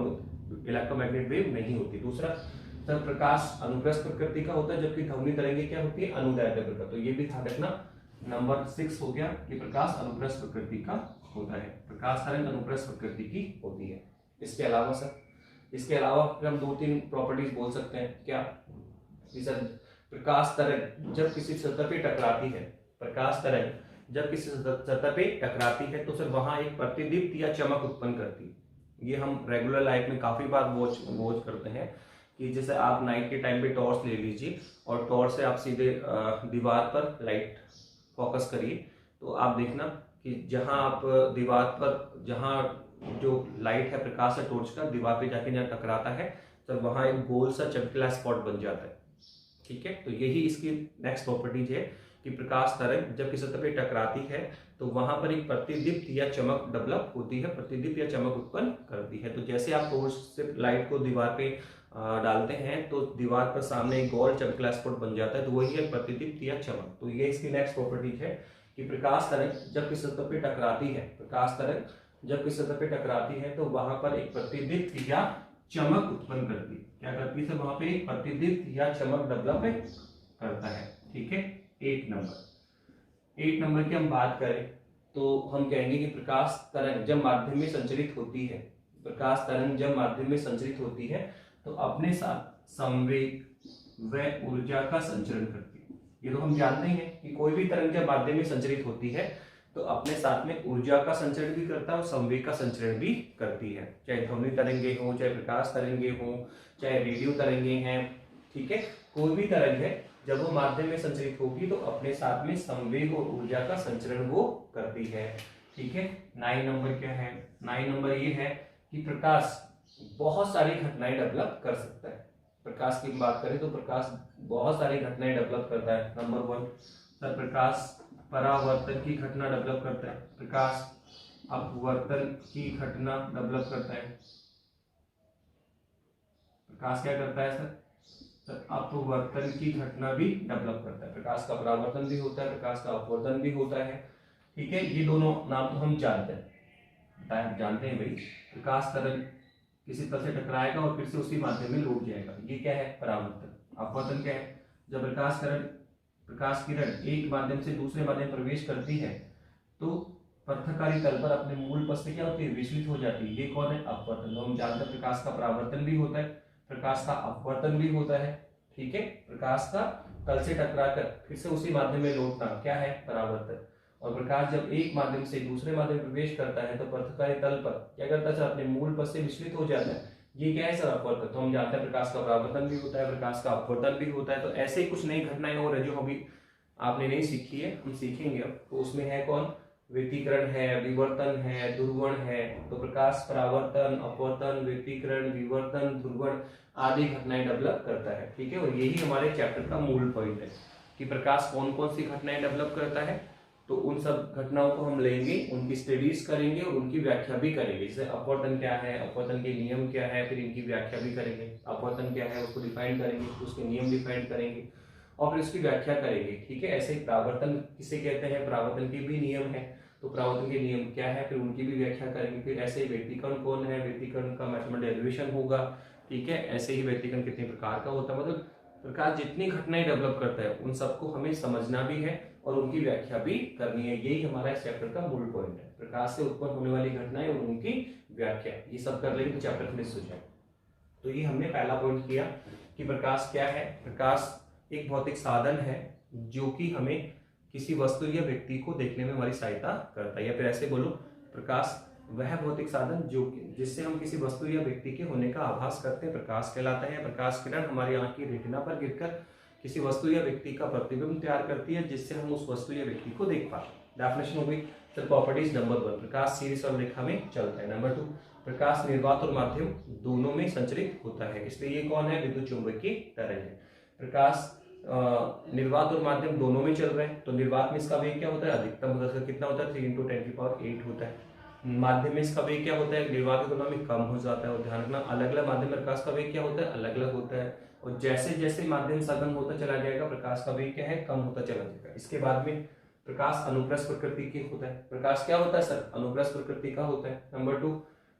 इलेक्ट्रोमैग्नेटिक वेव नहीं होती। दूसरा सर, प्रकाश अनुप्रस्थ प्रकृति का होता है, जबकि ध्वनि तरंगे क्या होती है, अनुदैर्ध्य प्रकृति। तो ये भी ध्यान रखना। नंबर 6 हो गया कि प्रकाश अनुप्रस्थ प्रकृति का होता है, प्रकाश तरंग अनुप्रस्थ प्रकृति की होती है। इसके अलावा सर, इसके अलावा फिर हम 2-3 प्रॉपर्टीज बोल सकते हैं। क्या सर, प्रकाश तरंग जब किसी सतह पे टकराती है, प्रकाश तरंग जब किसी सतह पे टकराती है तो सर वहां एक प्रतिदीप्ति या चमक उत्पन्न करती है। ये हम रेगुलर लाइफ में काफी बार वॉच करते हैं कि जैसे आप नाइट के टाइम पे टॉर्च ले लीजिए और टॉर्च से आप सीधे दीवार पर लाइट फोकस करिए, तो आप देखना कि जहां आप दीवार पर, जहां जो लाइट है प्रकाश है टॉर्च का दीवार पे जाके जहाँ टकराता है, तो वहां एक गोल सा चमकीला स्पॉट बन जाता है। ठीक है, तो यही इसकी नेक्स्ट प्रॉपर्टीज है कि प्रकाश तरंग जब किसी सतह पे टकराती है तो वहां पर एक प्रतिदीप्त या चमक डेवलप होती है, प्रतिदीप्त या चमक उत्पन्न करती है। तो जैसे आप टॉर्च से लाइट को दीवार पे डालते हैं तो दीवार पर सामने एक गोल चमकीला स्पॉट बन जाता है, तो वही है प्रतिदीप्त या चमक। तो ये इसकी नेक्स्ट प्रॉपर्टीज है कि प्रकाश तरंग जब किसी सतह पे टकराती है, प्रकाश तरंग जब किसी सतह पे टकराती है तो वहां पर एक प्रतिदीप्त या चमक उत्पन्न करती है। क्या करती है? वहां पे एक प्रतिदीप्त या चमक डेवलप करता है। ठीक है, 8 नंबर की हम बात करें तो हम कहेंगे कि प्रकाश तरंग जब माध्यम में संचरित होती है, प्रकाश तरंग जब माध्यम में संचरित होती है तो अपने साथ संवेग व ऊर्जा का संचरण करती है। ये तो हम जानते हैं कि कोई भी तरंग जब माध्यम में संचरित होती है तो अपने साथ में ऊर्जा का संचरण भी करता है और संवेग का संचरण भी करती है, चाहे ध्वनि तरंगे हों, चाहे प्रकाश तरंगे हों, चाहे रेडियो तरंगे हैं। ठीक है, कोई भी तरंग है जब वो माध्यम में संचरित होगी तो अपने साथ में संवेग और ऊर्जा का संचरण वो करती है। ठीक है, 9 नंबर क्या है? 9 नंबर ये है कि प्रकाश बहुत सारी घटनाएं डेवलप कर सकता है। प्रकाश की बात करें तो प्रकाश बहुत सारी घटनाएं डेवलप करता है। नंबर 1 सर, प्रकाश परावर्तन की घटना डेवलप करता है, प्रकाश अपवर्तन की घटना डेवलप करता है। प्रकाश क्या करता है सर? अपवर्तन की घटना भी डेवलप करता है। प्रकाश का परावर्तन भी होता है, प्रकाश का अपवर्तन भी होता है। ठीक है, ये दोनों नाम तो हम जानते हैं भाई। प्रकाश तरंग किसी तरह से टकराएगा और फिर से उसी माध्यम में लौट जाएगा, ये क्या है? परावर्तन। अपवर्तन क्या है? जब प्रकाश किरण एक माध्यम से दूसरे माध्यम में प्रवेश करती है तो पृथ्वी तल पर अपने मूल पथ से क्या होती है? विचलित हो जाती है। ये कौन है? अपवर्तन। तो हम जानते हैं प्रकाश का परावर्तन भी होता है, प्रकाश का अपवर्तन भी होता है। ठीक है, प्रकाश का तल से टकराकर फिर से उसी माध्यम में लौटना क्या है? परावर्तन। और प्रकाश जब एक माध्यम से दूसरे माध्यम में प्रवेश करता है तो पृथ्वी तल पर क्या करता है सर? अपने मूल पथ से विचलित हो जाता है। ये क्या है सर? अपवर्तन। तो हम जानते हैं प्रकाश का परावर्तन भी होता है, प्रकाश का अपवर्तन भी होता है। तो ऐसे ही कुछ नई घटनाएं हो रही जो अभी आपने नहीं सीखी है, हम सीखेंगे अब। तो उसमें है कौन? व्यतिकरण है, विवर्तन है, ध्रुवण है। तो प्रकाश परावर्तन, अपवर्तन, व्यतिकरण, विवर्तन, ध्रुवण आदि घटनाएं डेवलप करता है। ठीक है, और यही हमारे चैप्टर का मूल पॉइंट है कि प्रकाश कौन कौन सी घटनाएं डेवलप करता है। तो उन सब घटनाओं को हम लेंगे, उनकी स्टडीज करेंगे और उनकी व्याख्या भी करेंगे। जैसे अपवर्तन क्या है, अपवर्तन के नियम क्या है, फिर इनकी व्याख्या भी करेंगे। अपवर्तन क्या है उसको डिफाइन करेंगे, उसके नियम डिफाइन करेंगे और फिर उसकी व्याख्या करेंगे। ठीक है, ऐसे परावर्तन किसे कहते हैं? परावर्तन के भी नियम है, तो परावर्तन के नियम क्या है, फिर उनकी भी व्याख्या करेंगे। फिर ऐसे ही व्यतिकरण कौन है, व्यतिकरण का मैथमेटिकल डेरिवेशन होगा। ठीक है, ऐसे ही व्यतिकरण कितने प्रकार का होता है, मतलब प्रकाश जितनी घटनाएं डेवलप करता है उन सबको हमें समझना भी है और उनकी व्याख्या भी करनी है। यही हमारा इस चैप्टर का मूल पॉइंट है, प्रकाश से उत्पन्न होने वाली घटनाएं और उनकी व्याख्या। ये सब कर लेंगे तो चैप्टर फिनिश हो जाए। तो ये हमने पहला पॉइंट किया कि प्रकाश क्या है। प्रकाश एक भौतिक साधन है जो कि हमें किसी वस्तु या व्यक्ति को देखने में हमारी सहायता करता है, या फिर ऐसे बोलो, प्रकाश वह भौतिक साधन जो जिससे हम किसी वस्तु या व्यक्ति के होने का आभास करते हैं प्रकाश कहलाता है। प्रकाश किरण हमारी आंख की रेटिना पर गिरकर किसी वस्तु या व्यक्ति का प्रतिबिंब तैयार करती है जिससे हम उस वस्तु या व्यक्ति को देख पाते हैं। डेफिनेशन हो गई। तो प्रॉपर्टीज नंबर 1, प्रकाश सीरीज और रेखा में चलता है। नंबर 2, प्रकाश निर्वात और माध्यम दोनों में संचरित होता है, इसलिए ये कौन है? विद्युत चुंबकीय तरंग है। प्रकाश निर्वात और माध्यम दोनों में चल रहे हैं, तो निर्वात में इसका वेग क्या होता है? अधिकतम होता है, कितना होता है? 3 × 10⁸ होता है। माध्यम में इसका वेग क्या होता है? निर्वात की तुलना में कम हो जाता है। और ध्यान रखना, अलग अलग माध्यम में प्रकाश का वेग क्या होता है? अलग अलग होता है। और जैसे जैसे माध्यम सघन होता चला जाएगा प्रकाश का वेग क्या है? कम होता चला जाएगा। इसके बाद में प्रकाश अनुप्रस्थ प्रकृति के होता है। प्रकाश क्या होता है सर? अनुप्रस्थ प्रकृति का होता है। नंबर 2,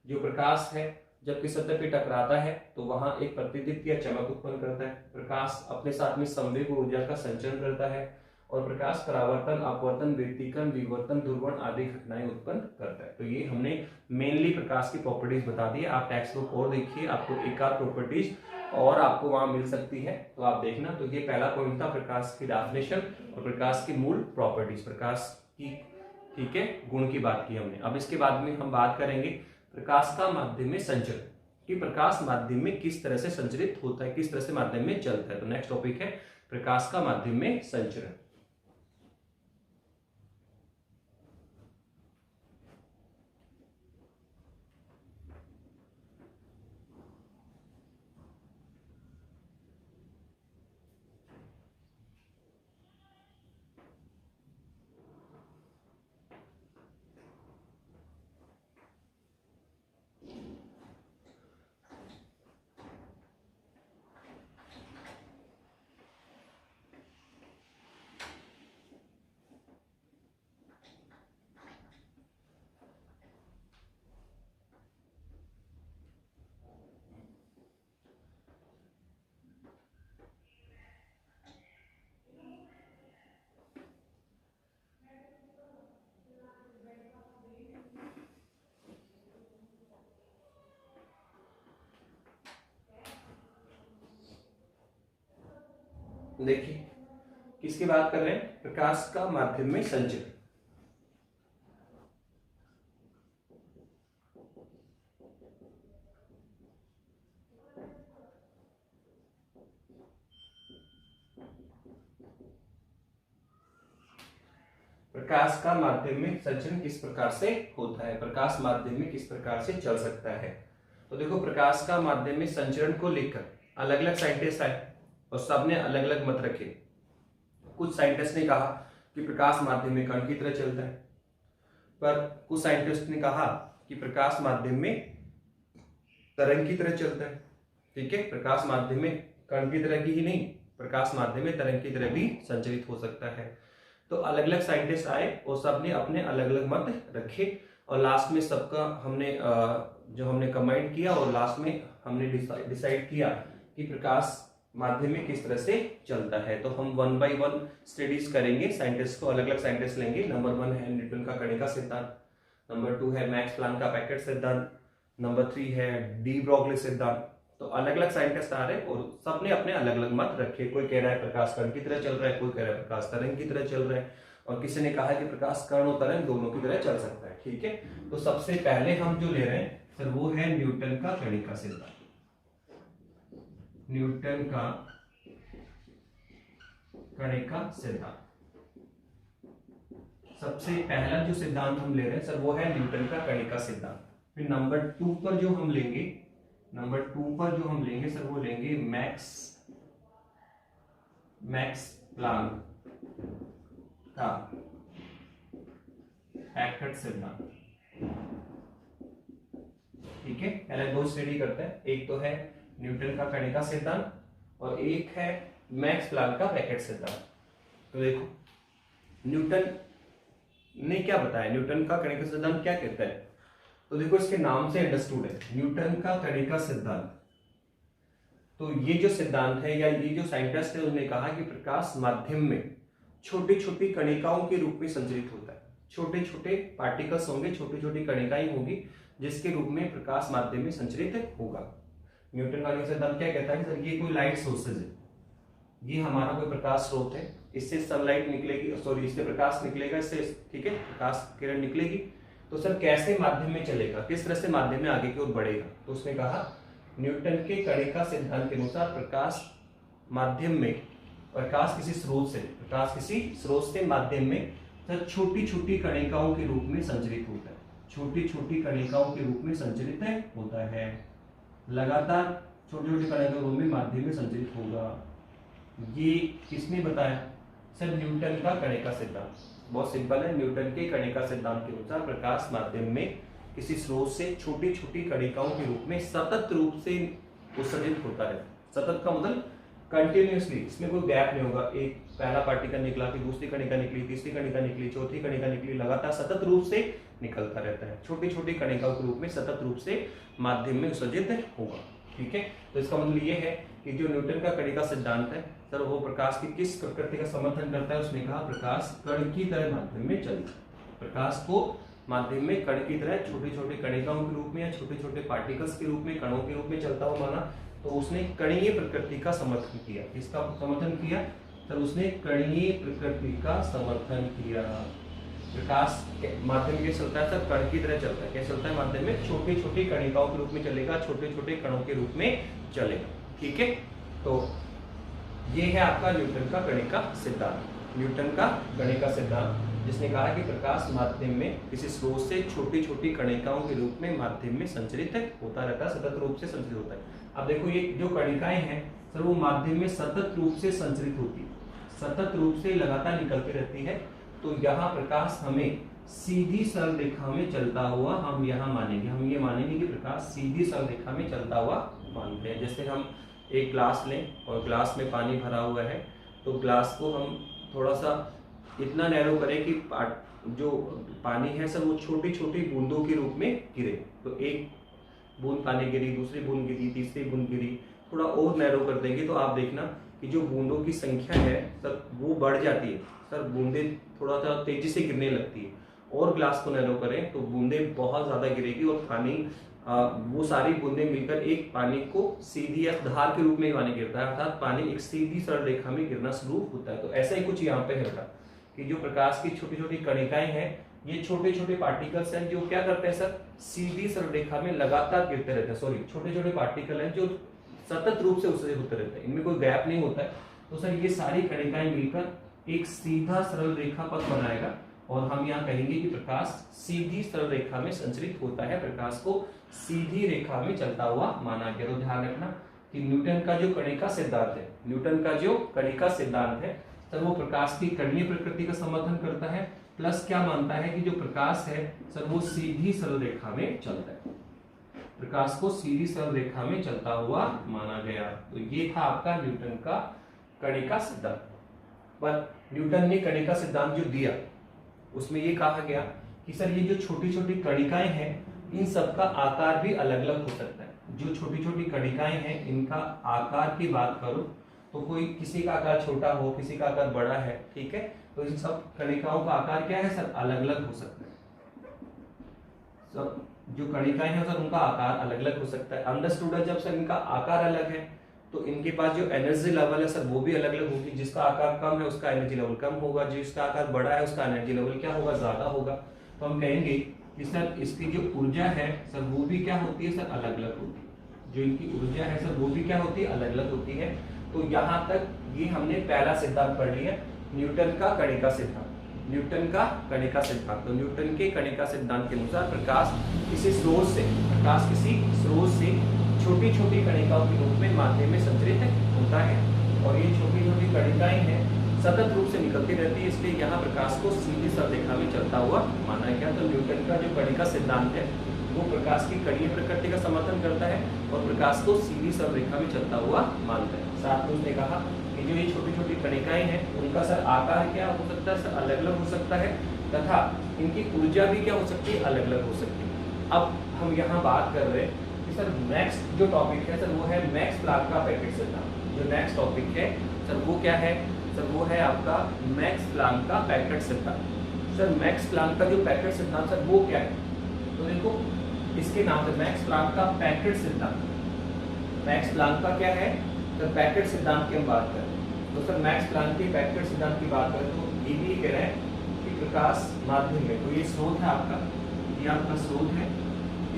जो प्रकाश है जब किसी सतह पे टकराता है तो वहां एक प्रतिदीप्त या चमक उत्पन्न करता है। प्रकाश अपने साथ में संवेग और ऊर्जा का संचरण करता है और प्रकाश परावर्तन, अपवर्तन, व्यतिकरण, विवर्तन, ध्रुवण आदि घटनाएं उत्पन्न करता है। तो ये हमने मेनली प्रकाश की प्रॉपर्टीज बता दी। आप टेक्स्ट बुक और देखिए, आपको एक आध प्रॉपर्टीज और आपको वहां मिल सकती है, तो आप देखना। तो ये पहला पॉइंट था प्रकाश की डेफिनेशन और प्रकाश की मूल प्रॉपर्टीज, प्रकाश की, ठीक है, गुण की बात की हमने। अब इसके बाद में हम बात करेंगे प्रकाश का माध्यम में संचरण। कि प्रकाश माध्यम में किस तरह से संचरित होता है, किस तरह से माध्यम में चलता है। तो नेक्स्ट टॉपिक है प्रकाश का माध्यम में संचरण। देखिए किसकी बात कर रहे हैं, प्रकाश का माध्यम में संचरण। प्रकाश का माध्यम में संचरण किस प्रकार से होता है, प्रकाश माध्यम में किस प्रकार से चल सकता है। तो देखो प्रकाश का माध्यम में संचरण को लेकर अलग अलग साइंटिस्ट आए और सबने अलग अलग मत रखे। कुछ साइंटिस्ट ने कहा कि प्रकाश माध्यम में कण की तरह चलता है, पर कुछ साइंटिस्ट ने कहा कि प्रकाश माध्यम में तरंग की तरह चलता है। ठीक है, प्रकाश माध्यम में कण की तरह की ही नहीं, प्रकाश माध्यम में तरंग की तरह भी संचरित हो सकता है। तो अलग अलग साइंटिस्ट आए और सबने अपने अलग अलग मत रखे और लास्ट में सबका हमने जो हमने कमेंट किया और लास्ट में हमने डिसाइड किया कि प्रकाश माध्यम में किस तरह से चलता है। तो हम 1 by 1 स्टडीज करेंगे, साइंटिस्ट को अलग अलग साइंटिस्ट लेंगे। नंबर 1 है न्यूटन का कणिका सिद्धांत, नंबर 2 है मैक्स प्लांक का पैकेट सिद्धांत, नंबर 3 है डी ब्रोगली सिद्धांत। तो अलग अलग साइंटिस्ट आ रहे हैं और सबने अपने अलग अलग मत रखे। कोई कह रहा है प्रकाश कण की तरह चल रहा है, कोई कह रहा है प्रकाश तरंग की तरह चल रहा है, और किसी ने कहा है कि प्रकाश कण और तरंग दोनों की तरह चल सकता है। ठीक है, तो सबसे पहले हम जो ले रहे हैं सर वो है न्यूटन का कणिका सिद्धांत। न्यूटन का कणिका सिद्धांत सबसे पहला जो सिद्धांत हम ले रहे हैं सर वो है न्यूटन का कणिका सिद्धांत। फिर नंबर 2 पर जो हम लेंगे, सर वो लेंगे मैक्स प्लांक का पैकेट सिद्धांत। ठीक है, पहले 2 स्टडी करते हैं, एक तो है न्यूटन का कणिका सिद्धांत और एक है मैक्स प्लांक का पैकेट सिद्धांत। तो देखो न्यूटन ने क्या बताया, न्यूटन का कणिका सिद्धांत क्या कहता है। तो देखो इसके नाम से अंडरस्टूड है न्यूटन का कणिका सिद्धांत। तो ये जो सिद्धांत है या ये जो साइंटिस्ट है उन्होंने कहा कि प्रकाश माध्यम में छोटी छोटी कणिकाओं के रूप में संचरित होता है। छोटे छोटे पार्टिकल्स होंगे, छोटी छोटी कणिकाएं होगी जिसके रूप में प्रकाश माध्यम में संचरित होगा। न्यूटन का सिद्धांत क्या कहता है, सर ये कोई लाइट सोर्सेज है, ये हमारा कोई प्रकाश स्रोत है, इससे सनलाइट निकलेगी, सॉरी इससे प्रकाश निकलेगा, इससे ठीक है प्रकाश किरण निकलेगी। तो सर कैसे माध्यम में चलेगा, किस तरह से माध्यम में आगे की ओर बढ़ेगा। तो उसने कहा न्यूटन के कणिका सिद्धांत के अनुसार प्रकाश माध्यम में, प्रकाश किसी स्रोत से माध्यम में सर छोटी छोटी कणिकाओं के रूप में संचरित होता है, छोटी छोटी कणिकाओं के रूप में संचरित होता है, लगातार छोटी छोटी कणिकाओं के रूप में माध्यम में संचरित होगा। ये किसने बताया, सर न्यूटन का कणिका सिद्धांत। बहुत सिंपल है, न्यूटन के कणिका सिद्धांत के अनुसार प्रकाश माध्यम में किसी स्रोत से छोटी छोटी कणिकाओं के रूप में सतत रूप से उत्सर्जित होता है। सतत का मतलब कंटिन्यूअसली, इसमें कोई गैप नहीं होगा। एक पहला पार्टिकल निकला, फिर दूसरी कणिका निकली, तीसरी कणिका निकली, चौथी कणिका निकली, लगातार सतत रूप से निकलता रहता है। छोटी छोटी कणिकाओं के रूप में सतत रूप से माध्यम में उत्सर्जित होगा। ठीक है, तो इसका मतलब ये है कि जो न्यूटन का कणिका सिद्धांत है सर वो प्रकाश की किस प्रकृति का समर्थन करता है। उसने कहा प्रकाश कण की तरह माध्यम में चलता है, प्रकाश को माध्यम में कण की तरह छोटे छोटे कणिकाओं के रूप में या छोटे छोटे पार्टिकल्स के रूप में, कणों के रूप में चलता हुआ माना। तो उसने कणीय प्रकृति का समर्थन किया। किसका समर्थन किया सर, उसने कणीय प्रकृति का समर्थन किया। प्रकाश माध्यम में चलता है सर, कण की तरह चलता है। क्या चलता है माध्यम में? छोटी छोटी कणिकाओं के रूप में चलेगा, छोटे छोटे कणों के रूप में चलेगा। ठीक है, तो ये है आपका न्यूटन का कणिका सिद्धांत। न्यूटन का कणिका सिद्धांत जिसने कहा कि प्रकाश माध्यम में किसी स्रोत से छोटी छोटी कणिकाओं के रूप में माध्यम में संचरित होता रहता है, सतत रूप से संचरित होता है। अब देखो ये जो कणिकाएं हैं सर वो माध्यम में सतत रूप से संचरित होती है, सतत रूप से लगातार निकलती रहती है। तो यहाँ प्रकाश हमें सीधी सरल रेखा में चलता हुआ हम यहाँ मानेंगे, हम ये मानेंगे कि प्रकाश सीधी सरल रेखा में चलता हुआ मानते हैं। जैसे हम एक ग्लास लें और ग्लास में पानी भरा हुआ है, तो ग्लास को हम थोड़ा सा इतना नैरो करें कि जो पानी है सर वो छोटी छोटी बूंदों के रूप में गिरे। तो एक बूंद पानी गिरी, दूसरी बूंद गिरी, तीसरी बूंद गिरी, थोड़ा और नैरो कर देंगे तो आप देखना कि जो बूंदों की संख्या है सर वो बढ़ जाती है सर, बूंदे थोड़ा सा तेजी से गिरने लगती है। और ग्लास को नैरो करें तो बूंदे बहुत ज्यादा गिरेगी और पानी वो सारी बूंदें मिलकर एक पानी को सीधी या धार के रूप में पानी गिरता है, अर्थात पानी एक सीधी सरल रेखा में गिरना शुरू होता है। तो ऐसा ही कुछ यहाँ पे है कि जो प्रकाश की छोटी छोटी कणिकाएं हैं ये छोटे छोटे पार्टिकल्स हैं जो क्या करते हैं सर, सीधी सरल रेखा में लगातार गिरते रहते हैं। सॉरी, छोटे छोटे पार्टिकल हैं जो सतत रूप से उससे होते रहते हैं, इनमें कोई गैप नहीं होता है। तो सर ये सारी कणिकाएं मिलकर एक सीधा सरल रेखा पथ बनाएगा और हम यहाँ कहेंगे कि प्रकाश सीधी सरल रेखा में संचरित होता है, प्रकाश को सीधी रेखा में चलता हुआ माना गया। तो ध्यान रखना कि न्यूटन का जो कणिका सिद्धांत है, न्यूटन का जो कणिका सिद्धांत है सर वो प्रकाश की कणीय प्रकृति का समर्थन करता है, प्लस क्या मानता है कि जो प्रकाश है सर वो सीधी सरल रेखा में चलता है, प्रकाश को सीधी सरल रेखा में चलता हुआ माना गया। तो ये था आपका न्यूटन का कणिका सिद्धांत। पर न्यूटन ने कणिका सिद्धांत जो दिया उसमें ये कहा गया कि सर ये जो छोटी छोटी कणिकाएं हैं इन सब का आकार भी अलग अलग हो सकता है। जो छोटी छोटी कणिकाएं हैं इनका आकार की बात करो तो कोई किसी का आकार छोटा हो, किसी का आकार बड़ा है, ठीक है। तो इन सब कणिकाओं का आकार क्या है सर, अलग अलग हो सकता है। सब जो कणिकाएं हैं सर उनका आकार अलग अलग हो सकता है। अंडरस्टूड है, जब सर इनका आकार अलग है तो इनके पास जो एनर्जी लेवल है सर वो भी अलग अलग होगी। जिसका आकार कम है उसका एनर्जी लेवल कम होगा, जिसका आकार बड़ा है उसका एनर्जी लेवल क्या होगा, ज्यादा होगा। तो हम कहेंगे कि सर इसकी जो ऊर्जा है सर वो भी क्या होती है सर, अलग अलग होती है। जो इनकी ऊर्जा है सर वो भी क्या होती है, अलग अलग होती है। तो यहाँ तक ये हमने पहला सिद्धांत पढ़ लिया, न्यूटन का कणिका सिद्धांत। न्यूटन का कणिका सिद्धांत, तो न्यूटन के कणिका सिद्धांत के अनुसार प्रकाश किसी स्रोत से छोटी छोटी कणिकाओं के रूप में माध्यम में संचरित होता है और ये छोटी छोटी कणिकाएं हैं सतत रूप से निकलती रहती है, इसलिए यहाँ प्रकाश को सीधी सरल रेखा में चलता हुआ माना गया। तो न्यूटन का जो कणिका सिद्धांत है वो प्रकाश की कणीय प्रकृति का समर्थन करता है और प्रकाश को सीधी सरल रेखा में चलता हुआ मानता है। साथ में उसने कहा कि जो ये छोटी छोटी कणिकाएं हैं उनका सर आकार क्या हो सकता है सर, अलग अलग हो सकता है, तथा इनकी ऊर्जा भी क्या हो सकती है, अलग अलग हो सकती है। अब हम यहाँ बात कर रहे हैं कि सर नेक्स्ट जो टॉपिक है सर वो है मैक्स प्लांक का पैकेट सिद्धांत। जो नेक्स्ट टॉपिक है सर वो क्या है सर, वो है आपका मैक्स प्लांक का पैकेट सिद्धांत। सर मैक्स प्लांक का जो पैकेट सिद्धांत सर वो क्या है, तो देखो इसके नाम से मैक्स प्लांक का पैकेट सिद्धांत। मैक्स प्लांक का क्या है सर, पैकेट सिद्धांत की हम बात करें तो सर मैक्स प्लांक के पैकेट सिद्धांत की बात करें तो ये भी कह रहे हैं कि प्रकाश माध्यम में, तो ये स्रोत है आपका, ये आपका स्रोत है,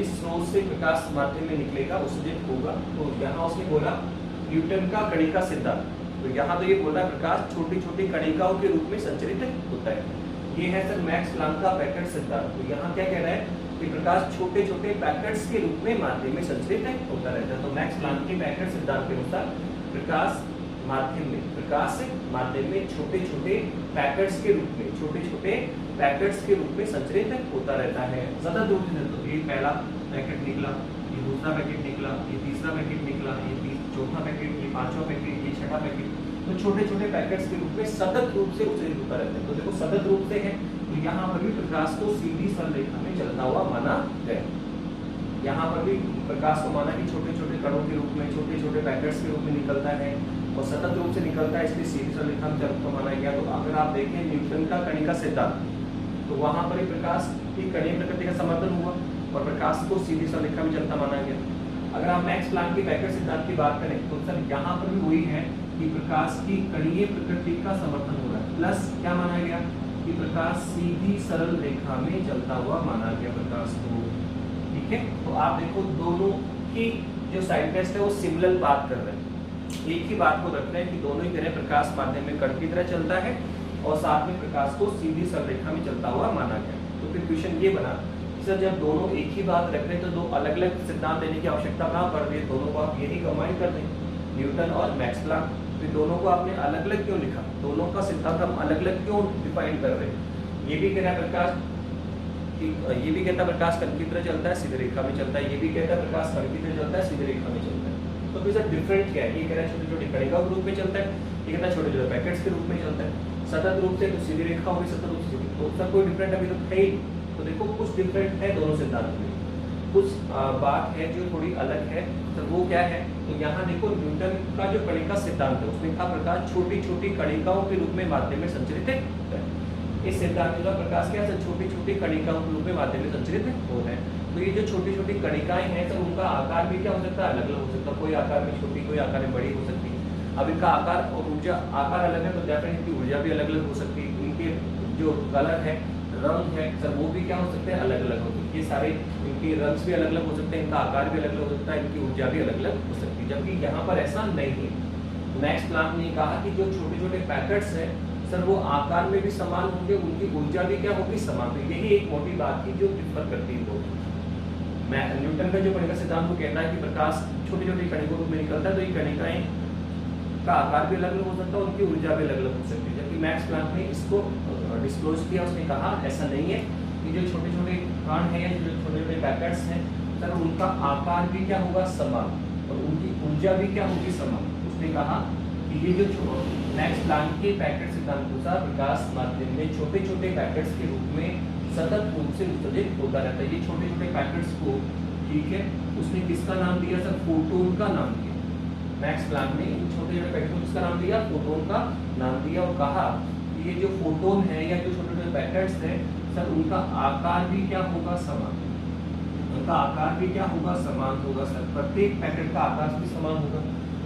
इस स्रोत से प्रकाश माध्यम में निकलेगा, उत्सर्जित होगा। तो यहाँ उसने बोला न्यूटन का कणिका सिद्धांत, तो यहाँ तो ये बोल रहा है प्रकाश छोटी छोटी कणिकाओं के रूप में संचरित होता है। ये है सर मैक्स प्लांक का पैकेट सिद्धांत। तो यहाँ क्या कह रहा है कि प्रकाश छोटे छोटे पैकेट्स के रूप में माध्यम में संचरित होता रहता है। तो मैक्स प्लांक के पैकेट सिद्धांत के अनुसार प्रकाश माध्यम में छोटे छोटे पैकेट्स के रूप में, छोटे छोटे पैकेट्स के रूप में संचरित होता रहता है सतत रूप से। तो ये पहला पैकेट निकला, ये दूसरा पैकेट निकला, ये तीसरा पैकेट निकला, ये चौथा पैकेट, ये पांचवा पैकेट, ये छठा पैकेट, तो छोटे छोटे पैकेट्स के रूप में सतत रूप से उत्सर्जित होता रहता है। तो देखो सतत रूप से है तो यहाँ पर भी प्रकाश को सीधी सरल रेखा में चलता हुआ माना गया। यहाँ पर भी प्रकाश को माना कि छोटे छोटे कणों के रूप में, छोटे छोटे पैकेट्स के रूप में निकलता है और सतत रूप से निकलता है, इसलिए सीधी सरल रेखा में चलता माना गया। तो अगर आप देखें न्यूटन का कणिका सिद्धांत तो वहां पर ही प्रकाश की कणीय प्रकृति का समर्थन हुआ और प्रकाश को सीधी सरल रेखा में चलता माना गया। अगर आप मैक्स प्लांक के पैकेट सिद्धांत की बात करें तो सर यहाँ पर भी वही है कि प्रकाश की कणीय प्रकृति का समर्थन हो रहा है, प्लस क्या माना गया कि प्रकाश सीधी सरल रेखा में चलता हुआ माना गया प्रकाश को। ठीक है, तो आप देखो दोनों की जो साइड टेस्ट है वो सिमिलर बात कर रहे हैं, एक ही बात को रख रहे हैं कि दोनों ही कह रहे हैं प्रकाश माध्यम में कण की तरह चलता है और साथ में प्रकाश को सीधी सरल रेखा में चलता हुआ माना गया। तो फिर क्वेश्चन ये बना कि सर जब दोनों एक ही बात रख रहे हैं तो दो अलग अलग सिद्धांत देने की आवश्यकता कहाँ पड़ रही है, दोनों को आप यही कंबाइन कर दें, न्यूटन और मैक्स प्लैंक। फिर दोनों को आपने अलग अलग क्यों लिखा, दोनों का सिद्धांत हम अलग अलग क्यों डिफाइन कर रहे हैं। ये भी कह रहा है प्रकाश, ये भी कहता है प्रकाश कण की तरह चलता है सीधी रेखा में चलता है, ये भी कहता है प्रकाश कण की तरह चलता है सीधी रेखा में चलता है। तो फिर सर डिफरेंट क्या है, ये कह रहा है छोटे छोटे कणिका के रूप में चलता है, ये कहता है छोटे छोटे पैकेट्स के रूप में चलता है, सतत रूप से तो सीधी रेखा होगी, सतत रूप से सीधी, तो सर कोई डिफरेंट अभी तो है ही। तो देखो कुछ डिफरेंट है दोनों सिद्धांत में, कुछ बात है जो थोड़ी अलग है, तो वो क्या है। तो यहाँ देखो न्यूटन का जो कणिका सिद्धांत है उसमें कहा प्रकाश छोटी छोटी कणिकाओं के रूप में माध्यम में संचरित है। इस सिद्धांत का प्रकाश क्या है, छोटी छोटी कणिकाओं के रूप में माध्यम में संचरित हो है। तो ये जो छोटी छोटी कणिकाएं हैं तो उनका आकार भी क्या हो सकता है, अलग अलग हो सकता है, कोई आकार में छोटी कोई आकार में बड़ी हो सकती है। अब इनका आकार और ऊर्जा, आकार अलग है तो डेफिनेटली इनकी ऊर्जा भी अलग अलग हो सकती है, इनके जो कलर है रंग है सर वो भी क्या हो सकते हैं, अलग अलग होते हैं। ये सारे इनके रंग भी अलग अलग हो सकते हैं, इनका आकार भी अलग अलग हो सकता है, इनकी ऊर्जा भी अलग अलग हो सकती है, जबकि यहाँ पर ऐसा नहीं है। मैक्स प्लैंक ने कहा कि जो छोटे छोटे पैकेट्स हैं सर वो आकार में भी समान होंगे, उनकी ऊर्जा भी क्या होगी, समान। तो यही एक मोटी बात थी जो डिफर करती है। न्यूटन का जो कणिका सिद्धांत वो कहता है कि प्रकाश छोटी छोटी कणिकों में निकलता है, तो ये कणिकाएं का आकार भी अलग अलग हो सकता है, उनकी ऊर्जा भी अलग अलग हो सकती है, जबकि मैक्स प्लैंक ने इसको डिस्क्लोज किया। उसने कहा ऐसा नहीं है कि जो छोटे छोटे कण हैं या जो छोटे छोटे पैकेट्स हैं सर उनका आकार भी क्या होगा, समान, और उनकी ऊर्जा भी क्या होगी, समान। उसने कहा कि ये जो मैक्स प्लैंक के पैकेट सिद्धांत के अनुसार प्रकाश माध्यम में छोटे छोटे पैकेट्स के रूप में सतत रूप से उत्सर्जित होता रहता है। ये छोटे छोटे पैकेट्स को, ठीक है, उसने किसका नाम दिया सर, फोटोन का नाम दिया। मैक्स प्लैंक ने इन छोटे छोटे पैकेट को किसका नाम दिया, फोटोन का नाम दिया, और कहा कि ये जो फोटोन है या जो छोटे छोटे पैकेट्स हैं सर उनका आकार भी क्या होगा, समान, उनका आकार भी क्या होगा, समान होगा सर, प्रत्येक पैकेट का आकार भी समान होगा।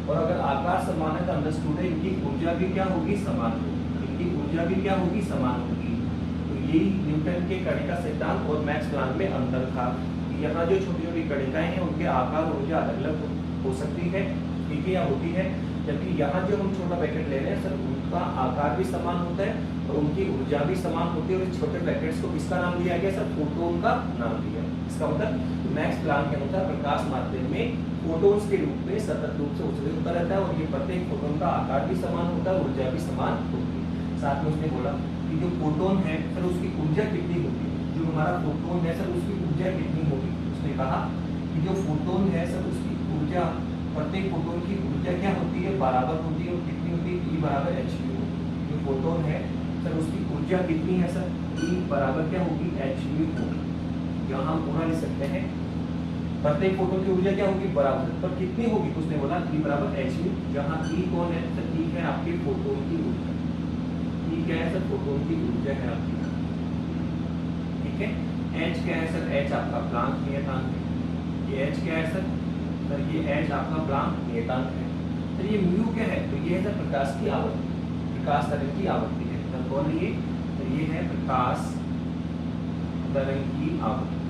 और अगर आकार समान है तो अंडरस्टूड है इनकी ऊर्जा भी क्या होगी, समान होगी, इनकी ऊर्जा भी क्या होगी, समान होगी। तो यही न्यूटन के कणिका सिद्धांत और मैक्स प्लैंक में अंतर था। यहाँ जो छोटी छोटी कणिकाएं हैं उनके आकार और ऊर्जा अलग अलग हो सकती है, ठीक है, या होती है, जबकि यहाँ जो हम छोटा पैकेट ले रहे हैं सर उनका आकार भी समान होता है और उनकी ऊर्जा भी समान होती है। और इस छोटे पैकेट्स को किसका नाम दिया गया सर, फोटोन का नाम दिया। इसका मतलब मैक्स प्लैंक के अनुसार प्रकाश माध्यम में फोटोन्स के रूप में सतत रूप से उत्सर्जित होता रहता है, और ये प्रत्येक फोटोन का आकार भी समान होता है, ऊर्जा भी समान होती है। साथ में उसने बोला कि जो फोटोन है सर उसकी ऊर्जा कितनी होती है, जो हमारा फोटोन है सर उसकी ऊर्जा कितनी होगी। उसने कहा कि जो फोटोन है सर उसकी ऊर्जा, प्रत्येक फोटोन की ऊर्जा क्या होती है, बराबर होती है, और कितनी होती है, E बराबर hν। जो फोटोन है सर उसकी ऊर्जा कितनी है सर, E बराबर क्या होगी, hν होगी। यहाँ हम पूरा लिख सकते हैं प्रत्येक फोटोन की ऊर्जा क्या होगी, बराबर, पर कितनी होगी, उसने बोला E बराबर hν। जहाँ E कौन है सर, E है आपके फोटोन की ऊर्जा, E क्या है सर, फोटोन की ऊर्जा है आपकी, ठीक है। H क्या है सर, H आपका प्लैंक नियतांक है, ये H क्या है सर, ये H आपका प्लैंक नियतांक है। तो ये म्यू क्या है, तो ये है सर प्रकाश की आवृत्ति, प्रकाश तरंग की आवृत्ति है। तो कौन ये, तो ये है प्रकाश तरंग की आवृत्ति,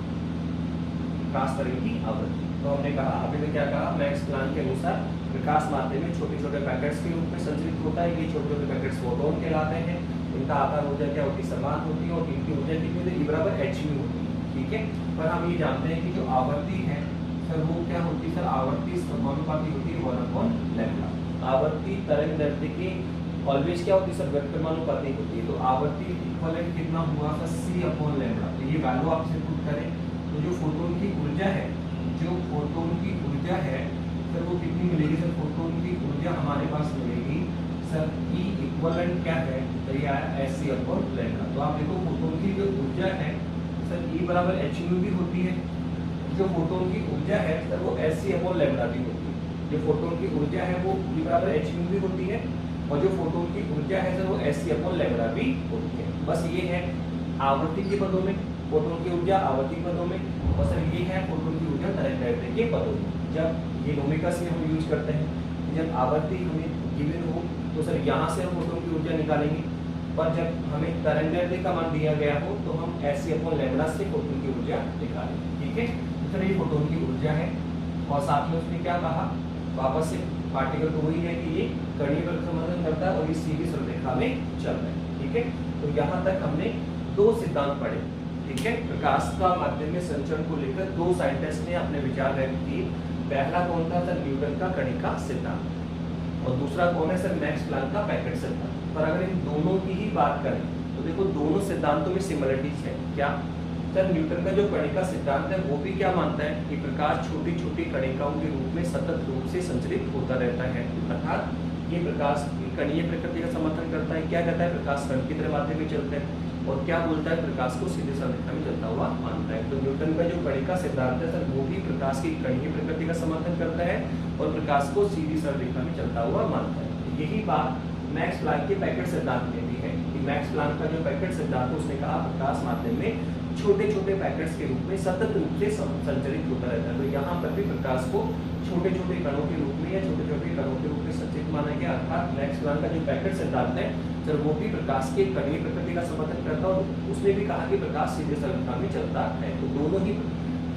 प्रकाश तरंग की आवृत्ति। तो हमने कहा अभी में क्या कहा, मैक्स प्लैंक के अनुसार प्रकाश माध्यम में छोटे छोटे पैकेट्स के रूप में संचरित होता है। ये छोटे छोटे पैकेट्स फोटोन कहलाते हैं, इनका आकार ऊर्जा क्या होती है, समान होती है, और इनकी ऊर्जा कितनी होती है, E बराबर hν होती है, ठीक है। पर हम ये जानते हैं कि जो आवृत्ति है सर वो क्या होती है सर, आवर्ती समानुपाती होती है 1/λ। आवर्ती तरंग दैर्ध्य की ऑलवेज क्या होती है सर, व्यक्तमानुपाती होती है। तो आवर्ती इक्विवेलेंट कितना हुआ सर, C/λ। तो ये वैल्यू आपसे पुट करें तो जो फोटोन की ऊर्जा है, जो फोटोन की ऊर्जा है सर वो कितनी मिलेगी सर, फोटोन की ऊर्जा हमारे पास मिलेगी सर E इक्विवेलेंट क्या है, तो ये आया SC/λ। तो आप देखो फोटोन की जो ऊर्जा है सर E बराबर hν भी होती है, जो फोटोन की ऊर्जा है सर वो SC/λ भी होती है। जो फोटोन की ऊर्जा है वो E बराबर hν भी होती है, और जो फोटोन की ऊर्जा है सर वो SC/λ भी होती है। बस ये है आवर्ती के पदों में फोटोन की ऊर्जा, आवर्ती के पदों में, और सर ये है फोटोन की ऊर्जा तरंग दैर्ध्य के पदों में। जब ये ओमेगा से हम यूज करते हैं, जब आवर्ती हमें गिवन हो तो सर यहाँ से हम फोटोन की ऊर्जा निकालेंगे, पर जब हमें तरंग का मान दिया गया हो तो हम Hc/λ से फोटोन की ऊर्जा निकालें। ठीक है, तो ये फोटोन की ऊर्जा है और साथ में उसने क्या कहा, वापस से पार्टिकल तो वही है कि ये कणीय बल का समर्थन करता है और ये सीधी सरलरेखा में चल रहा है। ठीक है, तो यहाँ तक हमने दो सिद्धांत पढ़े। ठीक है, प्रकाश का माध्यम में संचरण को लेकर दो साइंटिस्ट ने अपने विचार व्यक्त किए। पहला कौन था सर, न्यूटन का कणिका सिद्धांत, और दूसरा कौन है सर, मैक्स प्लैंक का पैकेट सिद्धांत। पर अगर इन दोनों की ही बात करें तो देखो दोनों सिद्धांतों में सिमिलरिटीज है। क्या सर, न्यूटन का जो कणिका सिद्धांत है वो भी क्या मानता है कि प्रकाश छोटी छोटी कणिकाओं के रूप में सतत रूप से संचरित होता रहता है, अर्थात ये प्रकाश की कणीय प्रकृति का समर्थन करता है। क्या कहता है, प्रकाश कण की तरह माध्यम में चलता है, और क्या बोलता है, प्रकाश को सीधे सरलरेखा में चलता हुआ मानता है। तो न्यूटन का जो कणिका सिद्धांत है सर वो भी प्रकाश की कणीय प्रकृति का समर्थन करता है और प्रकाश को सीधी सरलरेखा में चलता हुआ मानता है। यही बात मैक्स प्लैंक के पैकेट सिद्धांत में भी है कि मैक्स प्लैंक का जो पैकेट सिद्धांत है उसने कहा प्रकाश माध्यम में छोटे छोटे पैकेट्स के रूप में सतत रूप से संचरित होता रहता है। तो यहाँ पर भी प्रकाश को छोटे छोटे कणों के रूप में या छोटे छोटे कणों के रूप में संचरित माना गया, अर्थात मैक्स प्लैंक का जो पैकेट सिद्धांत है सर वो भी प्रकाश के कणीय प्रकृति का समर्थन करता है और उसने भी कहा कि प्रकाश सीधे सरलरेखा में चलता है। तो दोनों ही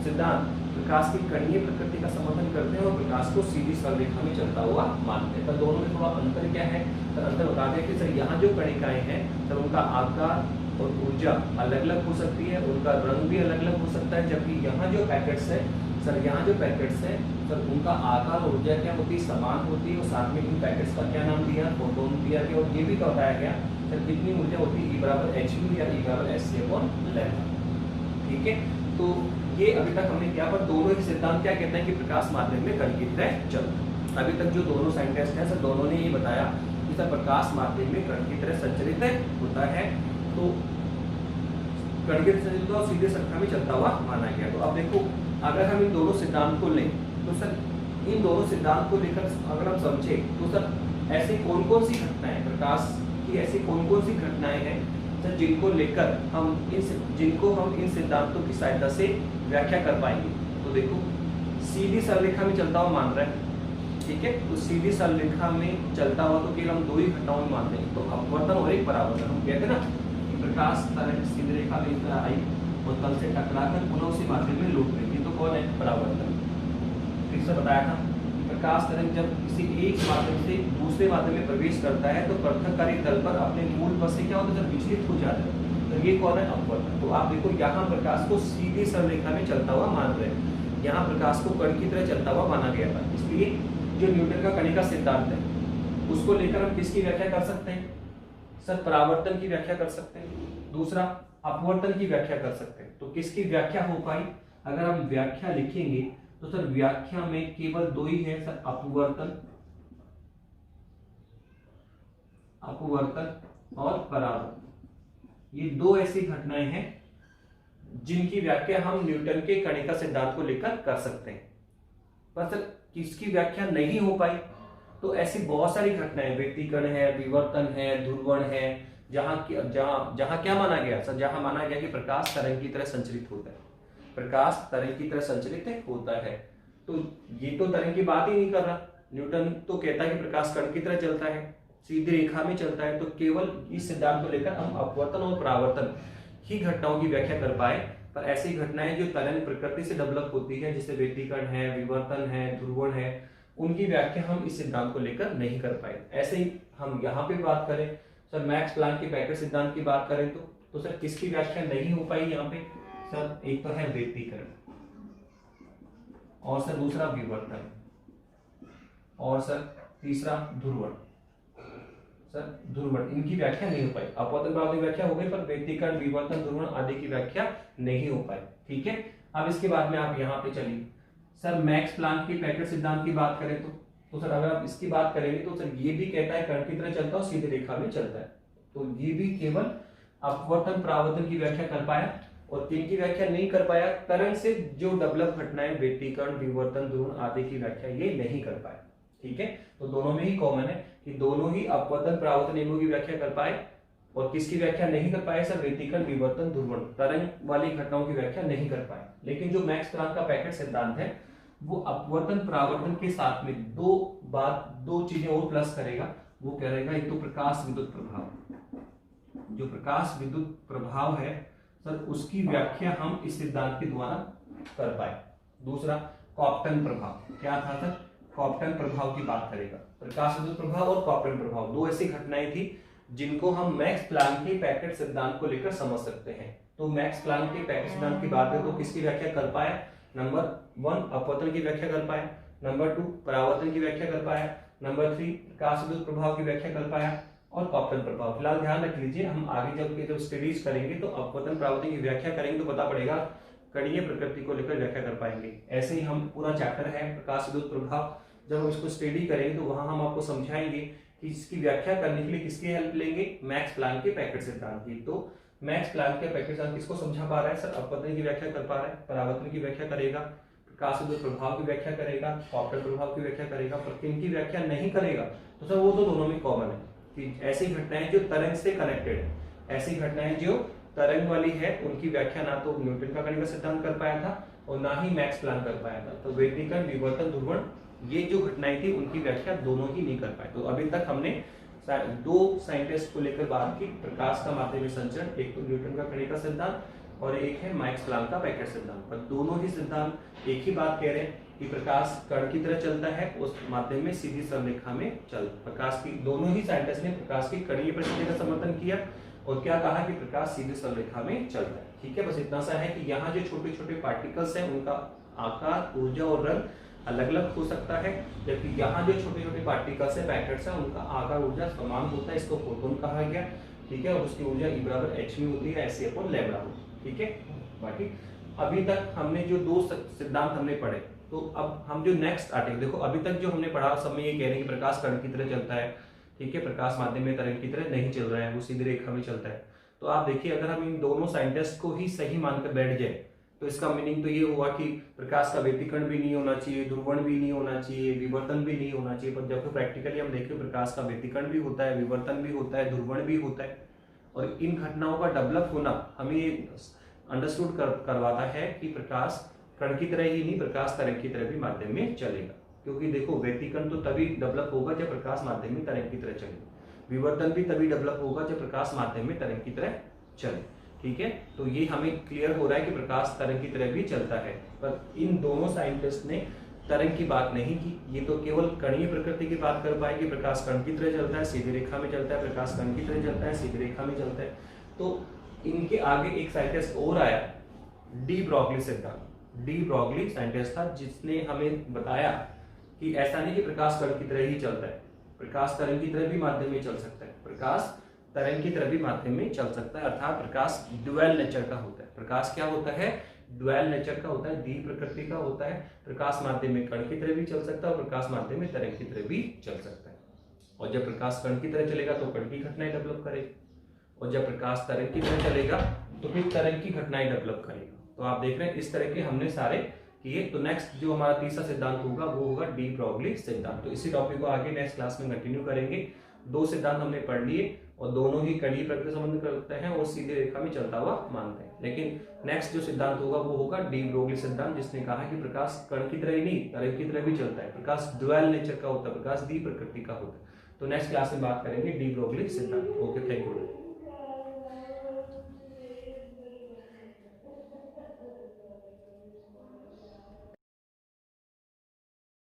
सिद्धांत प्रकाश की कणीय प्रकृति का समर्थन करते हैं और प्रकाश को सीधी सरलरेखा में चलता हुआ मानते हैं। पर दोनों में थोड़ा अंतर क्या है, तो अंतर बता दें कि सर यहाँ जो कणिकाएं हैं सर उनका आकार और ऊर्जा अलग अलग हो सकती है, उनका रंग भी अलग अलग हो सकता है, जबकि यहाँ जो पैकेट्स है सर, यहाँ जो पैकेट्स है सर उनका आकार और ऊर्जा क्या होती है, समान होती है। और साथ में इन पैकेट्स का क्या नाम दिया, फोटोन दिया गया, और ये भी बताया गया सर कितनी ऊर्जा होती है, E=hν या E=hc/λ। ठीक है, तो ये अभी तक हमने क्या, पर दोनों ही सिद्धांत क्या कहते हैं कि प्रकाश माध्यम में कण की तरह चलता है। अभी तक जो दोनों साइंटिस्ट हैं सर दोनों ने ये बताया कि सर प्रकाश माध्यम में कण की तरह संचरित होता है, तो कण की तरह संचरित और सीधे सरलरेखा में चलता हुआ माना गया। तो अब देखो अगर हम इन दोनों सिद्धांत को लें तो सर इन दोनों सिद्धांत को लेकर अगर हम समझे तो सर ऐसी कौन कौन सी घटनाएं, प्रकाश की ऐसी कौन कौन सी घटनाएं हैं सर जिनको लेकर हम इन सिद्धांतों की सहायता से व्याख्या कर पाएंगे। तो देखो सीधी सरलरेखा में चलता हुआ मान रहा है, ठीक है, तो सीधी सरलरेखा में चलता हुआ तो केवल हम दो ही घटनाओं में मानते हैं, तो अपवर्तन और एक परावर्तन। हम कहते हैं ना कि प्रकाश तरंग सीधी रेखा में इस तरह आई और तल से टकराकर पुनः उसी माध्यम में लौट गई, तो कौन है, परावर्तन। फिर से बताया था प्रकाश तरंग जब किसी एक माध्यम से दूसरे माध्यम में प्रवेश करता है तो पृथककारी तल पर अपने मूल पथ से क्या होता है, जब विचलित हो जाता है, तो ये कौन है, अपवर्तन। तो आप देखो यहाँ प्रकाश को सीधी सरलरेखा में चलता हुआ मान रहे हैं, यहाँ प्रकाश को कण की तरह चलता हुआ माना गया था। इसलिए जो न्यूटन का कणिका सिद्धांत है उसको लेकर हम किसकी व्याख्या कर सकते हैं सर, परावर्तन की व्याख्या कर सकते हैं, दूसरा अपवर्तन की व्याख्या कर सकते हैं। तो किसकी व्याख्या हो पाई, अगर हम व्याख्या लिखेंगे तो सर व्याख्या में केवल दो ही है सर, अपवर्तन और परावर्तन। ये दो ऐसी घटनाएं हैं जिनकी व्याख्या हम न्यूटन के कणिका सिद्धांत को लेकर कर सकते हैं। पर सर किसकी व्याख्या नहीं हो पाई, तो ऐसी बहुत सारी घटनाएं, व्यतिकरण है, विवर्तन है, ध्रुवण है, जहां क्या माना गया सर, जहां माना गया कि प्रकाश तरंग की तरह संचरित होता है, प्रकाश तरंग की तरह संचरित होता है। तो ये तो तरंग की बात ही नहीं कर रहा, न्यूटन तो कहता है कि प्रकाश कण की तरह चलता है, सीधी रेखा में चलता है। तो केवल इस सिद्धांत को लेकर हम अपवर्तन और परावर्तन ही घटनाओं की व्याख्या कर पाए। पर ऐसी घटनाएं जो तरंग प्रकृति से डेवलप होती है, जैसे व्यतिकरण है, विवर्तन है, ध्रुवण है, उनकी व्याख्या हम इस सिद्धांत को लेकर नहीं कर पाए। ऐसे ही हम यहाँ पे बात करें सर, मैक्स प्लैंक के पैकेट सिद्धांत की बात करें तो सर किसकी व्याख्या नहीं हो पाई यहाँ पे सर, एक तो है व्यतिकरण और सर दूसरा विवर्तन और सर तीसरा ध्रुवण। सर ध्रुवण इनकी व्याख्या नहीं हो पाई, अपवर्तन परावर्तन की व्याख्या हो गई, पर व्यतिकरण, विवर्तन, ध्रुवण आदि की व्याख्या नहीं हो पाई। ठीक है, अब इसके बाद में आप यहाँ पे चलिए सर, मैक्स प्लैंक के पैकेट सिद्धांत की बात करें तो सर अगर आप इसकी बात करेंगे तो सर ये भी कहता है कण की तरह चलता है, सीधी रेखा में चलता है। तो ये भी केवल अपवर्तन परावर्तन की व्याख्या कर पाया और तीन की व्याख्या नहीं कर पाया, तरंग से जो डेवलप घटनाएं, व्यतिकरण, विवर्तन, ध्रुवण आदि की व्याख्या ये नहीं कर पाए। ठीक है, तो दोनों में ही कॉमन है कि दोनों ही अपवर्तन परावर्तन नियमों की व्याख्या कर पाए। और किसकी व्याख्या नहीं कर पाए सर, व्यतिकरण, विवर्तन, ध्रुवण, तरंग वाली घटनाओं की व्याख्या नहीं कर पाए। लेकिन जो मैक्स प्लैंक का पैकेट सिद्धांत है वो अपवर्तन परावर्तन के साथ में दो चीजें और प्लस करेगा। वो कह रहेगा एक तो प्रकाश विद्युत प्रभाव, जो प्रकाश विद्युत प्रभाव है सर, उसकी व्याख्या हम इस सिद्धांत के द्वारा कर पाए। दूसरा कॉप्टन प्रभाव, क्या था सर, कॉप्टन प्रभाव की बात करेगा। प्रकाश विद्युत प्रभाव और कॉप्टन प्रभाव दो ऐसी घटनाएं थी जिनको हम मैक्स प्लांक के पैकेट सिद्धांत को लेकर समझ सकते हैं। तो मैक्स प्लांक के पैकेट सिद्धांत की बात करें तो किसकी व्याख्या कर पाए, नंबर 1 अपवर्तन की व्याख्या कर पाए, नंबर 2 परावर्तन की व्याख्या कर पाया, नंबर 3 प्रकाश विद्युत प्रभाव की व्याख्या कर पाया और कॉप्टन प्रभाव। फिलहाल ध्यान रख लीजिए, हम आगे जब स्टडीज करेंगे तो अपवर्तन परावर्तन की व्याख्या करेंगे तो पता पड़ेगा, कणीय प्रकृति को लेकर व्याख्या कर पाएंगे। ऐसे ही हम पूरा चैप्टर है प्रकाश विद्युत प्रभाव, जब हम इसको स्टडी करेंगे तो वहां हम आपको समझाएंगे कि इसकी व्याख्या करने के लिए किसकी हेल्प लेंगे, मैक्स प्लांक के पैकेट सिद्धांत की। तो मैक्स प्लांक के पैकेट सिद्धांत किसको समझा पा रहा है सर, अपवर्तन की व्याख्या कर पा रहा है, परावर्तन की व्याख्या करेगा, प्रकाश विद्युत प्रभाव की व्याख्या करेगा, कॉप्टन प्रभाव की व्याख्या करेगा। पर किनकी व्याख्या नहीं करेगा तो सर वो तो दोनों में कॉमन है कि ऐसी घटनाएं जो तरंग से कनेक्टेड है, ऐसी घटनाएं जो तरंग वाली है उनकी व्याख्या ना तो न्यूटन का कणिका सिद्धांत कर पाया था और ना ही मैक्स प्लांक कर पाया था। तो व्यतिकरण, विवर्तन, ध्रुवण, ये जो घटनाएं थी उनकी व्याख्या दोनों ही नहीं कर पाए। तो अभी तक हमने दो साइंटिस्ट को लेकर बात की, प्रकाश का माध्यम में संचरण, एक तो न्यूटन का कणिका सिद्धांत और एक है मैक्स प्लांक का पैकेट सिद्धांत। पर दोनों ही सिद्धांत एक ही बात कह रहे हैं कि प्रकाश कण की तरह चलता है, उस माध्यम में सीधी सरलरेखा में चल प्रकाश की, दोनों ही साइंटिस्ट ने प्रकाश की कणीय प्रकृति का समर्थन किया और क्या कहा कि प्रकाश सीधी सरलरेखा में चलता है। ठीक है, बस इतना सा है कि यहाँ जो छोटे छोटे पार्टिकल्स हैं उनका आकार, ऊर्जा और रंग अलग अलग हो सकता है, जबकि यहाँ जो छोटे छोटे पार्टिकल्स है, पैकेट्स है, उनका आकार, ऊर्जा समान होता है, इसको फोटोन कहा गया। ठीक है, और उसकी ऊर्जा E बराबर h में होती है, ऐसे अपन लैम्डा होती है। ठीक है, बाकी अभी तक हमने जो दो सिद्धांत हमने पढ़े, तो अब हम जो नेक्स्ट आर्टिकल देखो, अभी तक जो हमने पढ़ा सब में ये कह रहे हैं कि प्रकाश कण की तरह चलता है। ठीक है, प्रकाश माध्यम में तरंग की तरह नहीं चल रहा है, वो सीधी रेखा में चलता है। तो आप देखिए, अगर हम इन दोनों साइंटिस्ट को ही सही मानकर बैठ जाए तो इसका मीनिंग तो ये हुआ कि प्रकाश का व्यतिकरण भी नहीं होना चाहिए, ध्रुवण भी नहीं होना चाहिए, विवर्तन भी नहीं होना चाहिए। पर जब तो प्रैक्टिकली हम देखें, प्रकाश का व्यतिकरण भी होता है, विवर्तन भी होता है, ध्रुवण भी होता है। और इन घटनाओं का डेवलप होना हमें अंडरस्टूड करवाता है कि प्रकाश कण की तरह ही नहीं, प्रकाश तरंग की तरह भी माध्यम में चलेगा। क्योंकि देखो, व्यतिकरण तो तभी डेवलप होगा जब प्रकाश माध्यम में तरंग की तरह चले, विवर्तन भी तभी डेवलप होगा जब प्रकाश माध्यम में तरंग की तरह चले। ठीक है, तो ये हमें क्लियर हो रहा है कि प्रकाश तरंग की तरह भी चलता है। पर इन दोनों साइंटिस्ट ने तरंग की बात नहीं की, ये तो केवल कणीय प्रकृति की बात कर पाए कि प्रकाश कण की तरह चलता है, सीधी रेखा में चलता है, प्रकाश कण की तरह चलता है, सीधी रेखा में चलता है। तो इनके आगे एक साइंटिस्ट और आया, डी ब्रॉगली सिद्धांत। डी ब्रॉगली साइंटिस्ट था जिसने हमें बताया कि ऐसा नहीं कि प्रकाश कण की तरह ही चलता है, प्रकाश तरंग की तरह भी माध्यम में चल सकता है, प्रकाश तरंग की तरह भी माध्यम में चल सकता है। अर्थात प्रकाश ड्यूअल नेचर का होता है। प्रकाश क्या होता है, ड्यूअल नेचर का होता है, द्वि प्रकृति का होता है। प्रकाश माध्यम में कण की तरह भी चल सकता है और प्रकाश माध्यम में तरंग की तरह भी चल सकता है। और जब प्रकाश कण की तरह चलेगा तो कण की घटनाएं डेवलप करेगी, और जब प्रकाश तरंग की तरह चलेगा तो फिर तरंग की घटनाएं डेवलप करेगा। तो आप देख रहे हैं इस तरह के हमने सारे किए। तो नेक्स्ट जो हमारा तीसरा सिद्धांत होगा वो होगा डी ब्रॉगली सिद्धांत। तो इसी टॉपिक को आगे नेक्स्ट क्लास में कंटिन्यू करेंगे। दो सिद्धांत हमने पढ़ लिए और दोनों ही कणीय प्रकृति संबंध करते हैं और सीधी रेखा में चलता हुआ मानते हैं। लेकिन नेक्स्ट जो सिद्धांत होगा वो होगा डी ब्रॉगली सिद्धांत, जिसने कहा कि प्रकाश कण की तरह ही नहीं, तरंग की तरह भी चलता है, प्रकाश ड्यूअल नेचर का होता है, प्रकाश द्वि प्रकृति का होता है। तो नेक्स्ट क्लास में बात करेंगे डी ब्रॉगली सिद्धांत। Okay, thank you.